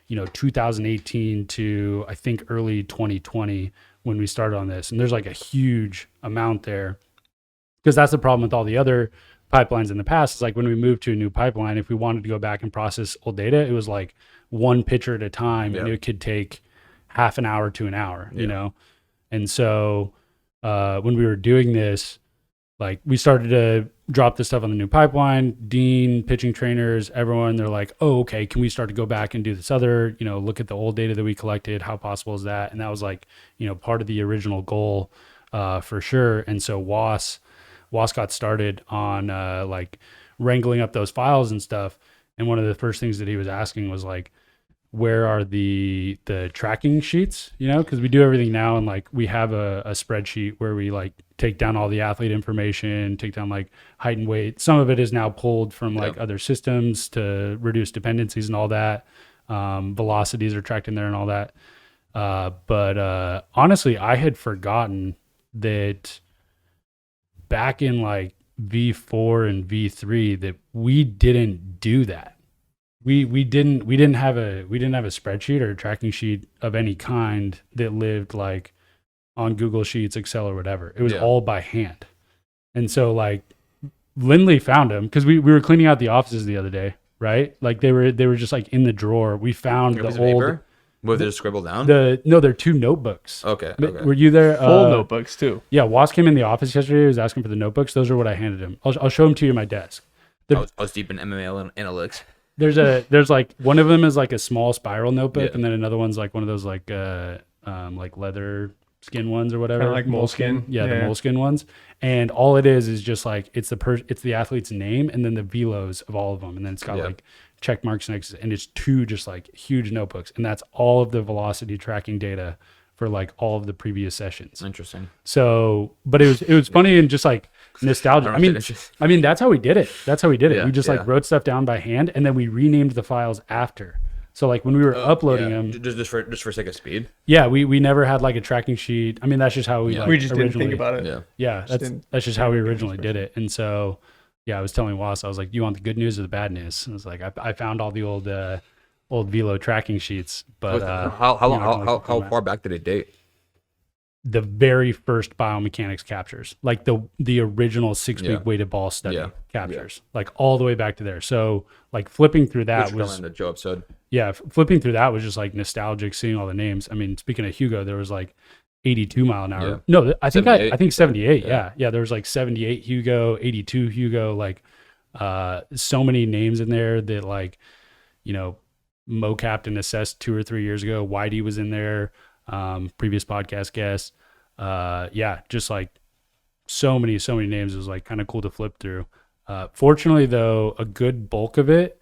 2018 to I think early 2020 when we started on this. And there's like a huge amount there because that's the problem with all the other pipelines in the past. Is like when we moved to a new pipeline, if we wanted to go back and process old data, it was like one picture at a time and it could take half an hour to an hour, And so when we were doing this, like we started to drop this stuff on the new pipeline, Dean, pitching trainers, everyone, they're like, oh, okay, can we start to go back and do this other, look at the old data that we collected, how possible is that? And that was like, part of the original goal for sure. And so WAS got started on like wrangling up those files and stuff. And one of the first things that he was asking was like, where are the tracking sheets, you know, because we do everything now, and like we have a spreadsheet where we like take down all the athlete information, take down like height and weight. Some of it is now pulled from like other systems to reduce dependencies and all that. Velocities are tracked in there and all that. But honestly, I had forgotten that back in like V4 and V3 that we didn't do that. We didn't have a spreadsheet or a tracking sheet of any kind that lived like on Google Sheets, Excel, or whatever. It was all by hand. And so like Lindley found them because we were cleaning out the offices the other day, right? Like they were just like in the drawer. We found the old
paper? Were they just scribbled down?
No, they're 2 notebooks.
Okay.
Were you there?
Full notebooks too.
Yeah, Was came in the office yesterday. He was asking for the notebooks. Those are what I handed him. I'll show them to you at my desk.
I was deep in MMA analytics.
There's like one of them is like a small spiral notebook, and then another one's like one of those like leather skin ones or whatever,
kind of like moleskin.
Yeah, the moleskin ones. And all it is just like it's the athlete's name and then the velos of all of them, and then it's got like check marks next to it, and it's 2 just like huge notebooks, and that's all of the velocity tracking data for like all of the previous sessions.
Interesting.
So, but it was funny and just like nostalgia. I mean, that's how we did it.
Yeah,
we just like wrote stuff down by hand, and then we renamed the files after. So like when we were uploading them,
just for sake of speed.
Yeah, we never had like a tracking sheet. I mean, that's just how we
we just didn't think about it.
Yeah, that's just how we originally did it. And so, yeah, I was telling Was, I was like, "You want the good news or the bad news?" And I was like, "I found all the old velo tracking sheets." But
how far back did it date?
The very first biomechanics captures, like the original 6-week weighted ball study captures, like all the way back to there. So like flipping through that was
the Joe episode.
Yeah, flipping through that was just like nostalgic, seeing all the names. I mean, speaking of Hugo, there was like 82 mile an hour. Yeah. No, I think 78. Yeah, there was like 78 Hugo, 82 Hugo, like so many names in there that like, you know, MoCap and assessed 2 or 3 years ago. Whitey was in there. Previous podcast guest. Just like so many names. It was like kind of cool to flip through. Fortunately though, a good bulk of it,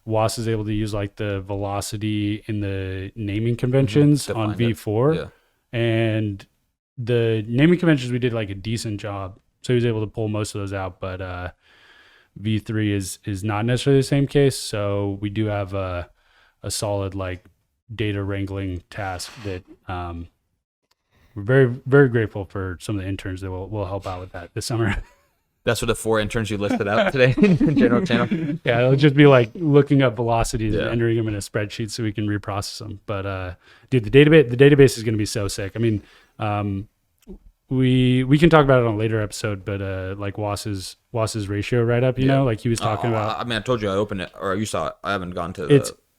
Was is able to use like the velocity in the naming conventions on V4. And the naming conventions, we did like a decent job. So he was able to pull most of those out, but V3 is not necessarily the same case. So we do have a solid like data wrangling task that we're very, very grateful for some of the interns that will help out with that this summer.
That's what the 4 interns you listed out today in general channel.
Yeah, it'll just be like looking up velocities and entering them in a spreadsheet so we can reprocess them. But dude, the database is going to be so sick. I mean, we can talk about it on a later episode, but like Was's ratio write up, you know, like he was talking about.
I mean, I told you I opened it, or you saw it. I haven't gone to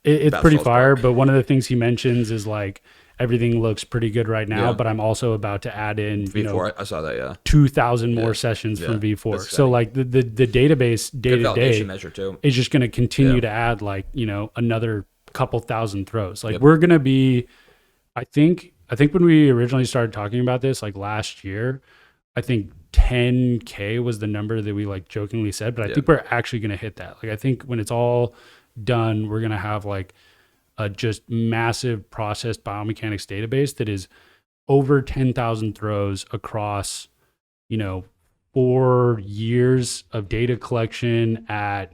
it's pretty fire, but one of the things he mentions is like everything looks pretty good right now, but I'm also about to add in
V4. I saw that,
2,000 more sessions from V4. So like the database day to day
measure too
is just going to continue to add like, you know, another couple thousand throws. Like we're going to be, I think when we originally started talking about this, like last year, I think 10K was the number that we like jokingly said, but I think we're actually going to hit that. Like I think when it's all done, we're going to have like a just massive processed biomechanics database that is over 10,000 throws across, you know, 4 years of data collection at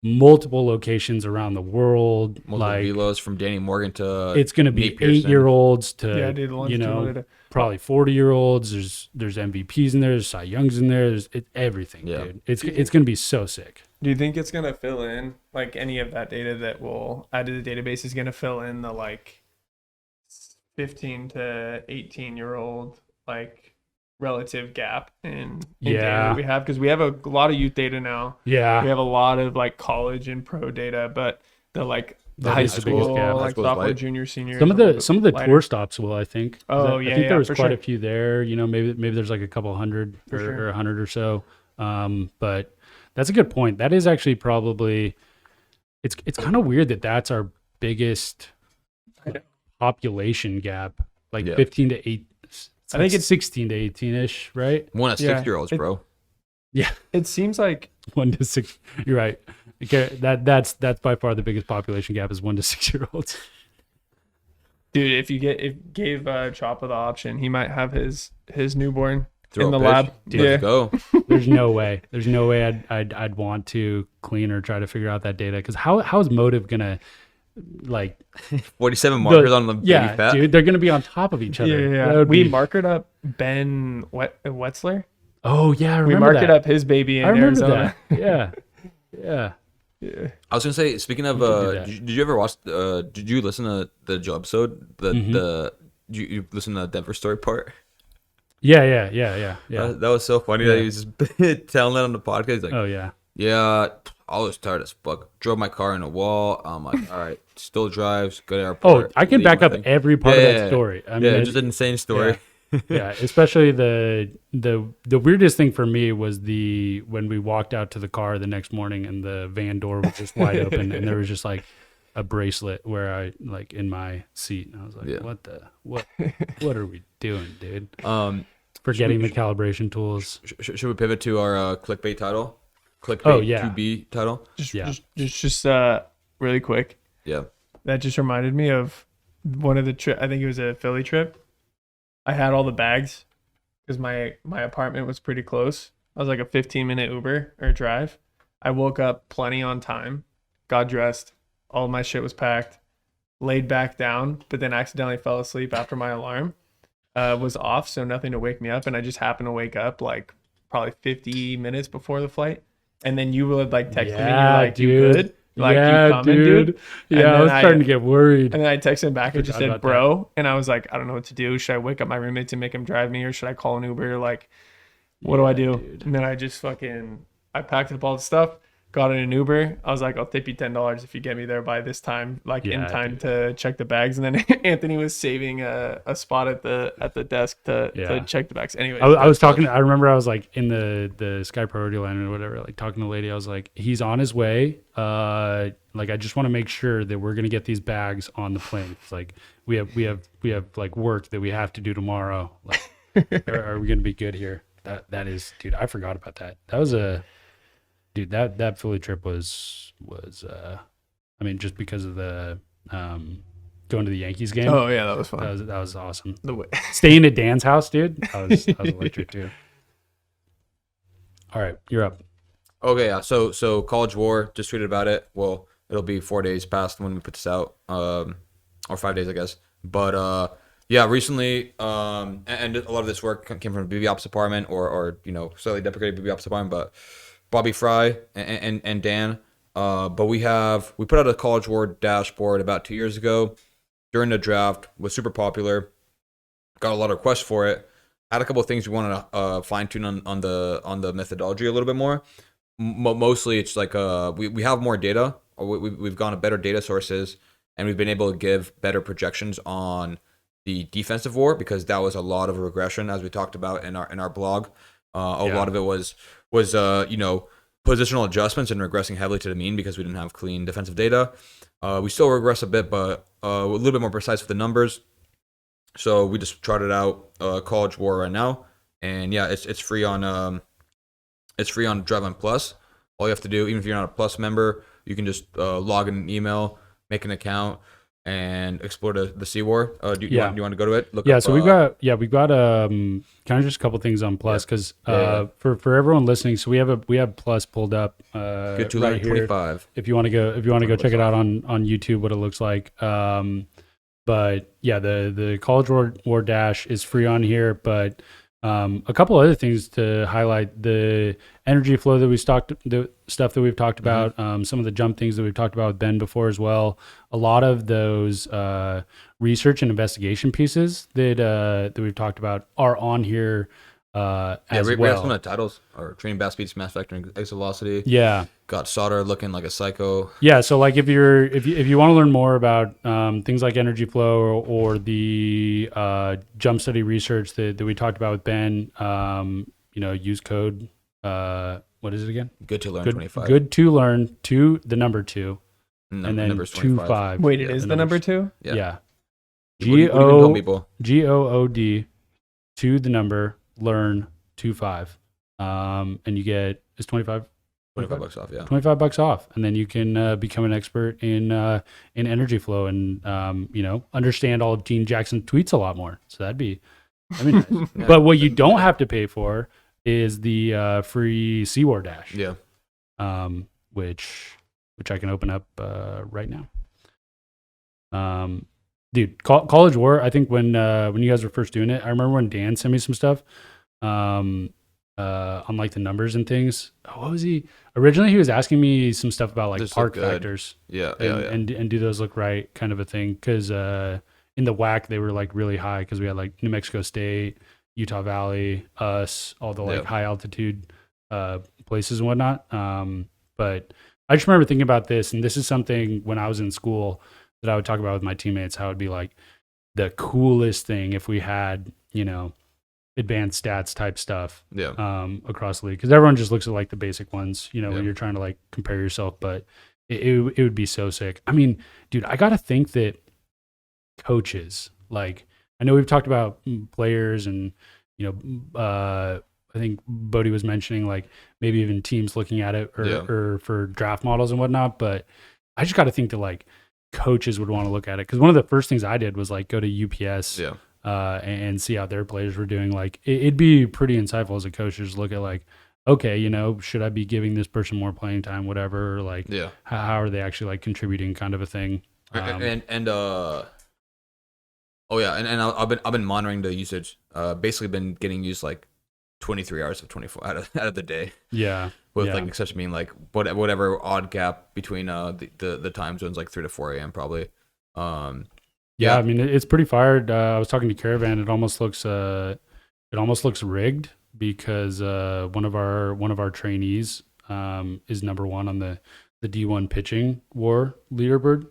multiple locations around the world.
Multiple
like
velos from Danny Morgan to
it's going to be 8-year-olds to
you know
probably 40-year-olds. There's MVPs in there. There's Cy Youngs in there. There's everything, dude. It's going to be so sick.
Do you think it's going to fill in like any of that data that will add to the database is going to fill in the like 15 to 18-year-old like relative gap in data that we have? Because we have a lot of youth data now. Yeah. We have a lot of like college and pro data, but the like the high school, like sophomore, junior, senior.
Some of the tour stops will, I think.
Oh,
I think there was quite a few there. You know, maybe there's like a couple hundred or 100 or so. But that's a good point. That is actually probably it's kind of weird that that's our biggest population gap, like 15 to 8. I think it's 16 to 18-ish, right?
1 to 6-year-olds, bro.
Yeah.
It seems like
1 to 6. You're right. Okay, that's by far the biggest population gap is 1 to 6 year olds.
Dude, if gave Choppa the option, he might have his newborn
Throw
in
a
the
pitch.
lab.
Dude, let's go.
There's no way. There's no way I'd want to clean or try to figure out that data because how is Motive gonna like
47 markers on the baby fat.
dude, they're gonna be on top of each other.
Yeah. We markered up Ben Wetzler.
Oh yeah, I
We
remember
marketed
that.
up his baby in
I remember
Arizona.
that. Yeah.
Yeah.
I was gonna say, speaking of, did you ever watch? Did you listen to the Joe episode? You listen to the Denver story part?
Yeah.
That was so funny that he was just telling it on the podcast. He's like,
Oh yeah.
yeah, I was tired as fuck. Drove my car in a wall. I'm like, all right, still drives. Good airport.
Oh, I can
leave
back
my
up
thing.
every part of that story. I mean,
just an insane story.
yeah, especially the weirdest thing for me was when we walked out to the car the next morning and the van door was just wide open and there was just like a bracelet where I like in my seat and I was like, what are we doing, dude? Forgetting the calibration tools.
Should we pivot to our clickbait title? Clickbait
Oh, yeah.
2B title.
Just really quick.
Yeah.
That just reminded me of one of the trip. I think it was a Philly trip. I had all the bags because my apartment was pretty close. I was like a 15-minute Uber or drive. I woke up plenty on time, got dressed, all my shit was packed, laid back down, but then accidentally fell asleep after my alarm was off, so nothing to wake me up. And I just happened to wake up like probably 50 minutes before the flight. And then you would like text me, you're like,
dude.
you good? Like, you coming, dude?
Yeah, I was starting to get worried.
And then I texted him back and just
Forgot
said,
about
bro. And I was like, I don't know what to do. Should I wake up my roommate to make him drive me or should I call an Uber? Like, what do I do?
Dude.
And then I just I packed up all the stuff, got in an Uber. I was like, I'll tip you $10 if you get me there by this time, like in time to check the bags. And then Anthony was saving a spot at the desk to check the bags. Anyway,
I was talking. I remember I was like in the Sky Priority line or whatever, like talking to the lady. I was like, he's on his way. Like I just want to make sure that we're gonna get these bags on the plane. It's like we have like work that we have to do tomorrow. Like, are we gonna be good here? That is, dude. I forgot about that. That was that Philly trip was I mean, just because of the going to the Yankees game.
Oh yeah, that was fun.
That was awesome.
The way.
Staying at Dan's house, dude. That was electric too. All right, you're up.
Okay, yeah. So College War just tweeted about it. Well, it'll be 4 days past when we put this out, or 5 days, I guess. But yeah, recently, and a lot of this work came from the BB Ops department, or slightly deprecated BB Ops department, but Bobby Fry and Dan. But we put out a College War dashboard about 2 years ago during the draft. Was super popular. Got a lot of requests for it. Had a couple of things we wanted to fine tune on the methodology a little bit more. Mostly, it's like we have more data, or we've gone to better data sources, and we've been able to give better projections on the defensive war because that was a lot of regression, as we talked about in our blog. A lot of it was positional adjustments and regressing heavily to the mean because we didn't have clean defensive data. We still regress a bit, but a little bit more precise with the numbers. So we just trotted out College War right now, and yeah, it's free on Driveline Plus. All you have to do, even if you're not a Plus member, you can just log in an email, make an account, and explore the cWAR. Do you want to go to it?
Look up, so we've got kind of just a couple things on Plus because for everyone listening, so we have Plus pulled up.
Good to
right
learn
here.
25.
If you want to go check it out on YouTube, what it looks like. But yeah, the College War Dash is free on here, but a couple other things to highlight: the energy flow that the stuff that we've talked about, some of the jump things that we've talked about with Ben before as well. A lot of those research and investigation pieces that we've talked about are on here as well.
Some of the titles are training bass speeds, mass vectoring, exit velocity.
Yeah. Got
solder looking like a psycho.
Yeah, so like if you want to learn more about things like energy flow or the jump study research that we talked about with Ben, use code. What is it again?
Good to learn 25.
Good to learn the number 2, and then
number's
25.
Wait, it is the number 2?
Yeah. GOOD to the number learn 25. And you get is 25
$25 off. Yeah.
$25 off, and then you can become an expert in energy flow and understand all of Gene Jackson's tweets a lot more. So that'd be nice.
Yeah.
But what you don't have to pay for is the free cWAR dash.
Yeah.
Which I can open up right now. Dude, College War. I think when you guys were first doing it, I remember when Dan sent me some stuff. On like the numbers and things. What was he? Originally, he was asking me some stuff about like
Just
park
look good.
factors.
Yeah.
And do those look right, kind of a thing. Because in the WAC they were like really high because we had like New Mexico State, Utah Valley, us, all the like high altitude places and whatnot. But I just remember thinking about this, and this is something when I was in school that I would talk about with my teammates. How it'd be like the coolest thing if we had advanced stats type stuff across the league, because everyone just looks at like the basic ones when you're trying to like compare yourself, but it would be so sick. I mean, dude, I gotta think that coaches, like, I know we've talked about players and I think Bodie was mentioning like maybe even teams looking at it or for draft models and whatnot, but I just gotta think that like coaches would want to look at it, because one of the first things I did was like go to UPS and see how their players were doing. Like it'd be pretty insightful as a coach to just look at like, okay, should I be giving this person more playing time, whatever, or like how are they actually like contributing, kind of a thing.
And I've been monitoring the usage. Basically been getting used like 23 hours of 24 out of the day. With like exception being like whatever odd gap between the time zones, like 3 to 4 a.m. probably.
Yeah, I mean it's pretty fired. I was talking to Caravan. It almost looks rigged because one of our trainees is number one on the D1 pitching WAR leaderboard,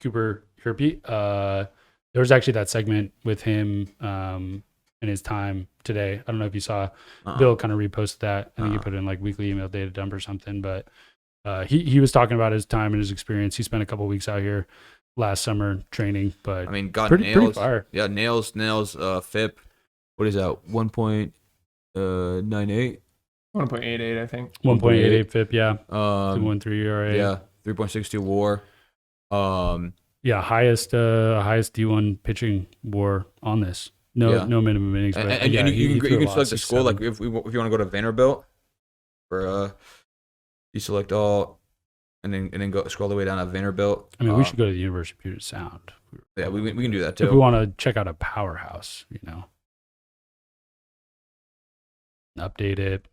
Cooper Herpy. There was actually that segment with him in his time today. I don't know if you saw. Bill kind of reposted that. I think he put it in like weekly email data dump or something. But he was talking about his time and his experience. He spent a couple weeks out here last summer training, but
I mean, got
pretty fire.
Yeah, nails. FIP. What is that? 1.98.
1.88, I think.
1.88 FIP. Yeah. 2.13 ERA.
Yeah. 3.62 WAR.
Yeah, highest D1 pitching WAR on this. No minimum innings. But
and you can select the school. Like if you want to go to Vanderbilt, for you select all. And then go scroll the way down to Vanderbilt.
I mean, we should go to the University of Puget Sound.
Yeah, we can do that too.
If we want to check out a powerhouse, update it.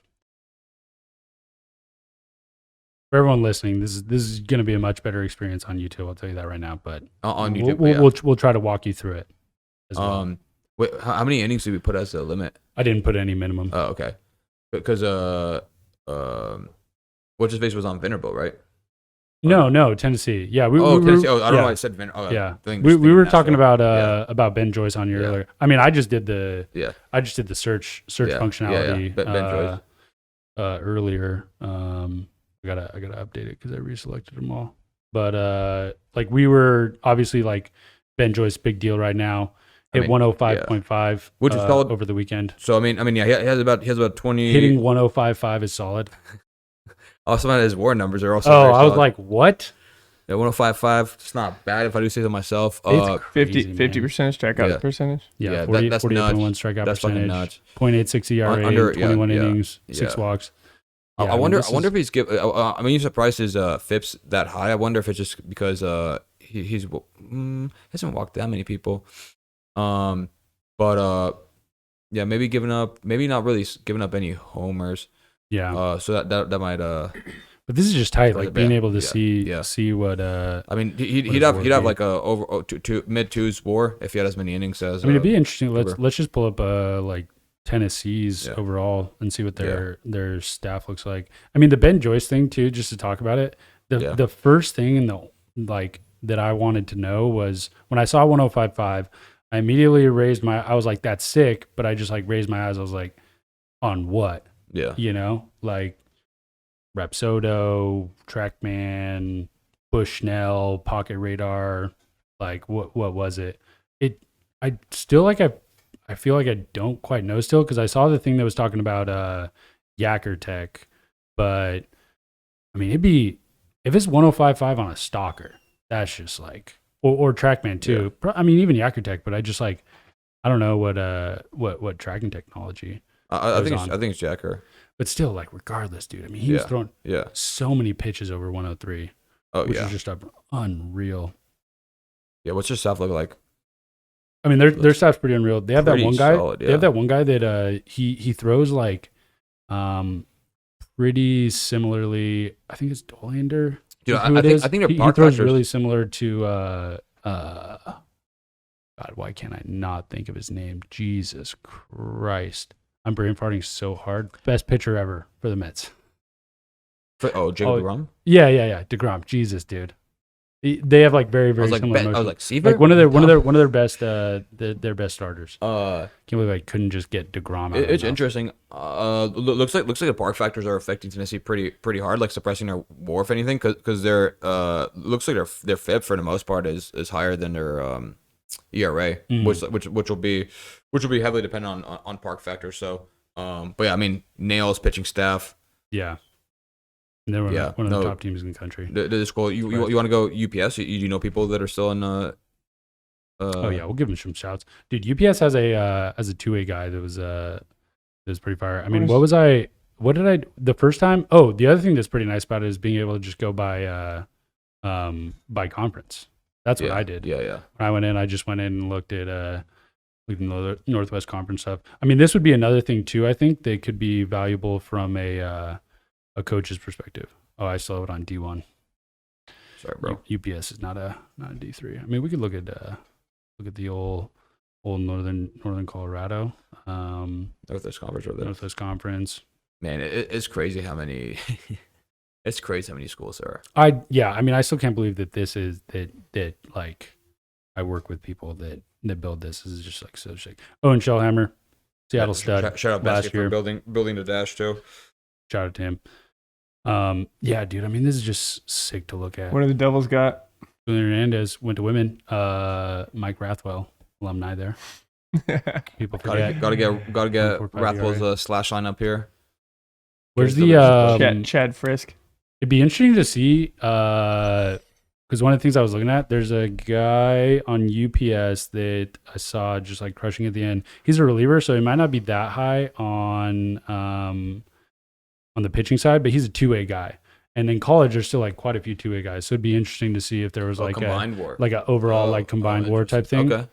For everyone listening, this is going to be a much better experience on YouTube. I'll tell you that right now. But
on YouTube,
we'll try to walk you through it. As well.
Wait, how many innings did we put as the limit?
I didn't put any minimum.
Oh, okay. Because what's his face was on Vanderbilt, right?
No, Tennessee. Yeah,
Tennessee. I don't know why I said Vanderbilt.
Yeah, we were talking about Ben Joyce on here earlier. I mean, I just did the search functionality
Ben Joyce.
Earlier. I gotta update it because I reselected them all. But like we were obviously like Ben Joyce, big deal right now. Hit 105.5,
which is solid
over the weekend.
So I mean, he has about 20.
Hitting 105.5 is solid.
Also, his WAR numbers are also.
Oh, I was like, what?
Yeah, 105.5. It's not bad if I do say so myself.
It's 50% strikeout percentage.
Yeah, 40,
that's
40.1
nuts.
strikeout
That's
percentage.
Fucking nuts.
0.86 ERA,
Under
21 innings, 6 walks.
Yeah, I wonder if he's you're surprised his FIP's that high. I wonder if it's just because he hasn't walked that many people. Maybe not really giving up any homers.
Yeah.
So that might
But this is just tight, like being able to see what.
I mean, he'd have like a over mid twos WAR if he had as many innings as.
I mean, it'd be interesting. Let's just pull up like Tennessee's overall and see what their staff looks like. I mean, the Ben Joyce thing too, just to talk about it. The first thing in the that I wanted to know was when I saw 105.5, I immediately I was like, that's sick, but I just like raised my eyes. I was like, on what?
Yeah.
Like Rapsodo, Trackman, Bushnell, Pocket Radar, like what was it? I still like I feel like I don't quite know still because I saw the thing that was talking about Yacker Tech, but I mean, if it's 105.5 on a stalker, that's just like, or TrackMan too. Yeah. I mean, even Yakutech, but I just like, I don't know what tracking technology.
I think it's Jacker.
But still, like, regardless, dude. I mean, he was throwing so many pitches over 103. Which is just unreal. Yeah,
what's your stuff look like?
I mean, their stuff's pretty unreal. They have that one guy. Solid, They have that one guy that he throws like pretty similarly. I think it's Dolander.
Dude, I think
he throws really similar to God. Why can't I not think of his name? Jesus Christ, I'm brain farting so hard. Best pitcher ever for the Mets.
Jacob DeGrom?
Yeah. DeGrom. Jesus, dude. They have like very similar motion.
I was like, Seaver?
Like one of their best their best starters. Can't believe I couldn't just get DeGrom out.
It's interesting. Looks like the park factors are affecting Tennessee pretty hard, like suppressing their WAR if anything, because their looks like their FIP for the most part is higher than their ERA, which will be heavily dependent on park factors. So, but yeah, I mean, Nails pitching staff.
Yeah. And they're one of the top teams in the country.
This cool. You want to go UPS? You know people that are still in.
Oh yeah, we'll give them some shouts, dude. UPS has a 2A guy that was pretty fire. I mean, what did I the first time? Oh, the other thing that's pretty nice about it is being able to just go by conference. That's what I did.
Yeah.
When I went in, I just went in and looked at the Northwest Conference stuff. I mean, this would be another thing too. I think they could be valuable from a coach's perspective. Oh, I still have it on D1.
Sorry, bro.
UPS is not a D3. I mean, we could look at the old Northern Colorado.
Northwest Conference over there.
Northwest Conference.
Man, it's crazy how many it's crazy how many schools there are.
I mean, I still can't believe that this is that like I work with people that build this. This is just like so sick. Oh, and Shellhammer, Seattle stud.
Shout out Basket for building the dash too.
Shout out to him. Yeah, dude. I mean, this is just sick to look at.
What do the Devils got?
Julian Hernandez went to women. Mike Rathwell, alumni there. People forget.
Gotta get Rathwell's slash line up here.
Where's the
Chad Frisk?
It'd be interesting to see because one of the things I was looking at, there's a guy on UPS that I saw just like crushing at the end. He's a reliever, so he might not be that high on the pitching side, but he's a 2A guy. And in college, there's still like quite a few 2A guys. So it'd be interesting to see if there was like
combined WAR,
like an overall combined WAR type thing.
Okay.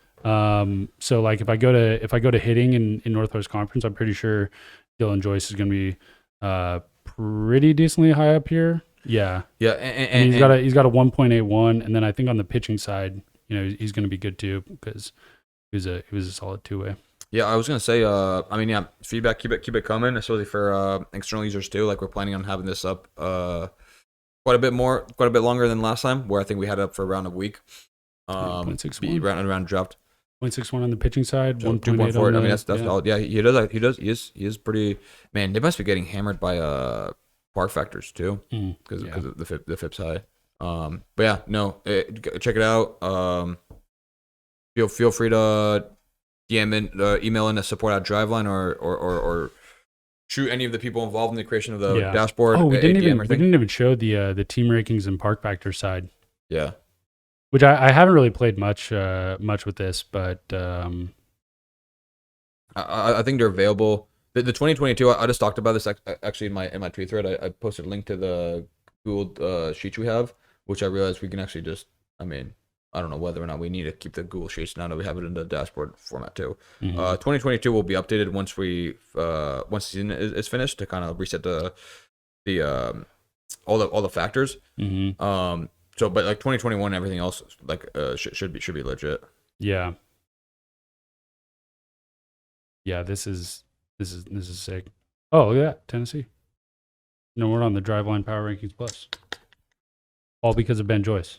So like if I go to hitting in Northwest Conference, I'm pretty sure Dylan Joyce is going to be pretty decently high up here. Yeah.
Yeah.
And he's got a 1.81, and then I think on the pitching side, he's going to be good too because he was a solid 2A.
Yeah, I was gonna say, I mean, yeah, feedback, keep it coming, especially for external users too. Like we're planning on having this up quite a bit longer than last time, where I think we had it up for around a week.
0.61
around dropped.
0.61 on the pitching side, 1.8
on I mean, that's solid. Yeah, he is pretty. Man, they must be getting hammered by park factors too, because of the FIP's high. But yeah, no, check it out. Feel free to email in a support at Driveline or shoot any of the people involved in the creation of the dashboard.
Oh, we didn't even show the team rankings and park factor side.
Yeah,
which I haven't really played much with this, but
I think they're available. The 2022. I just talked about this actually in my tweet thread. I posted a link to the Google sheets we have, which I realized we can actually just. I mean, I don't know whether or not we need to keep the Google Sheets now that we have it in the dashboard format too. 2022 will be updated once the season is finished to kind of reset the all the factors. So, but like 2021, everything else like should be legit.
Yeah. Yeah, this is sick. Oh, look at that, Tennessee. No, we're on the Driveline Power Rankings Plus. All because of Ben Joyce.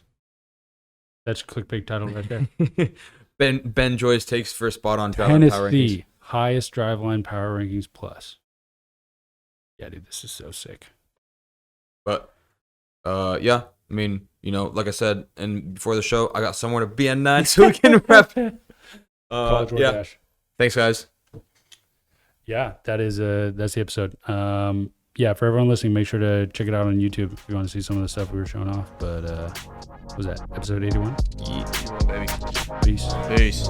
That's a clickbait title right there.
Ben Joyce takes first spot on Driveline Power Rankings.
Tennessee, highest Driveline Power Rankings Plus. Yeah, dude, this is so sick.
But, yeah, I mean, like I said, and before the show, I got somewhere to be at 9, so we can wrap it. Yeah. Thanks, guys.
Yeah, that's the episode. yeah, for everyone listening, make sure to check it out on YouTube if you want to see some of the stuff we were showing off. But what was that, episode 81?
Yeah, baby.
Peace. Peace.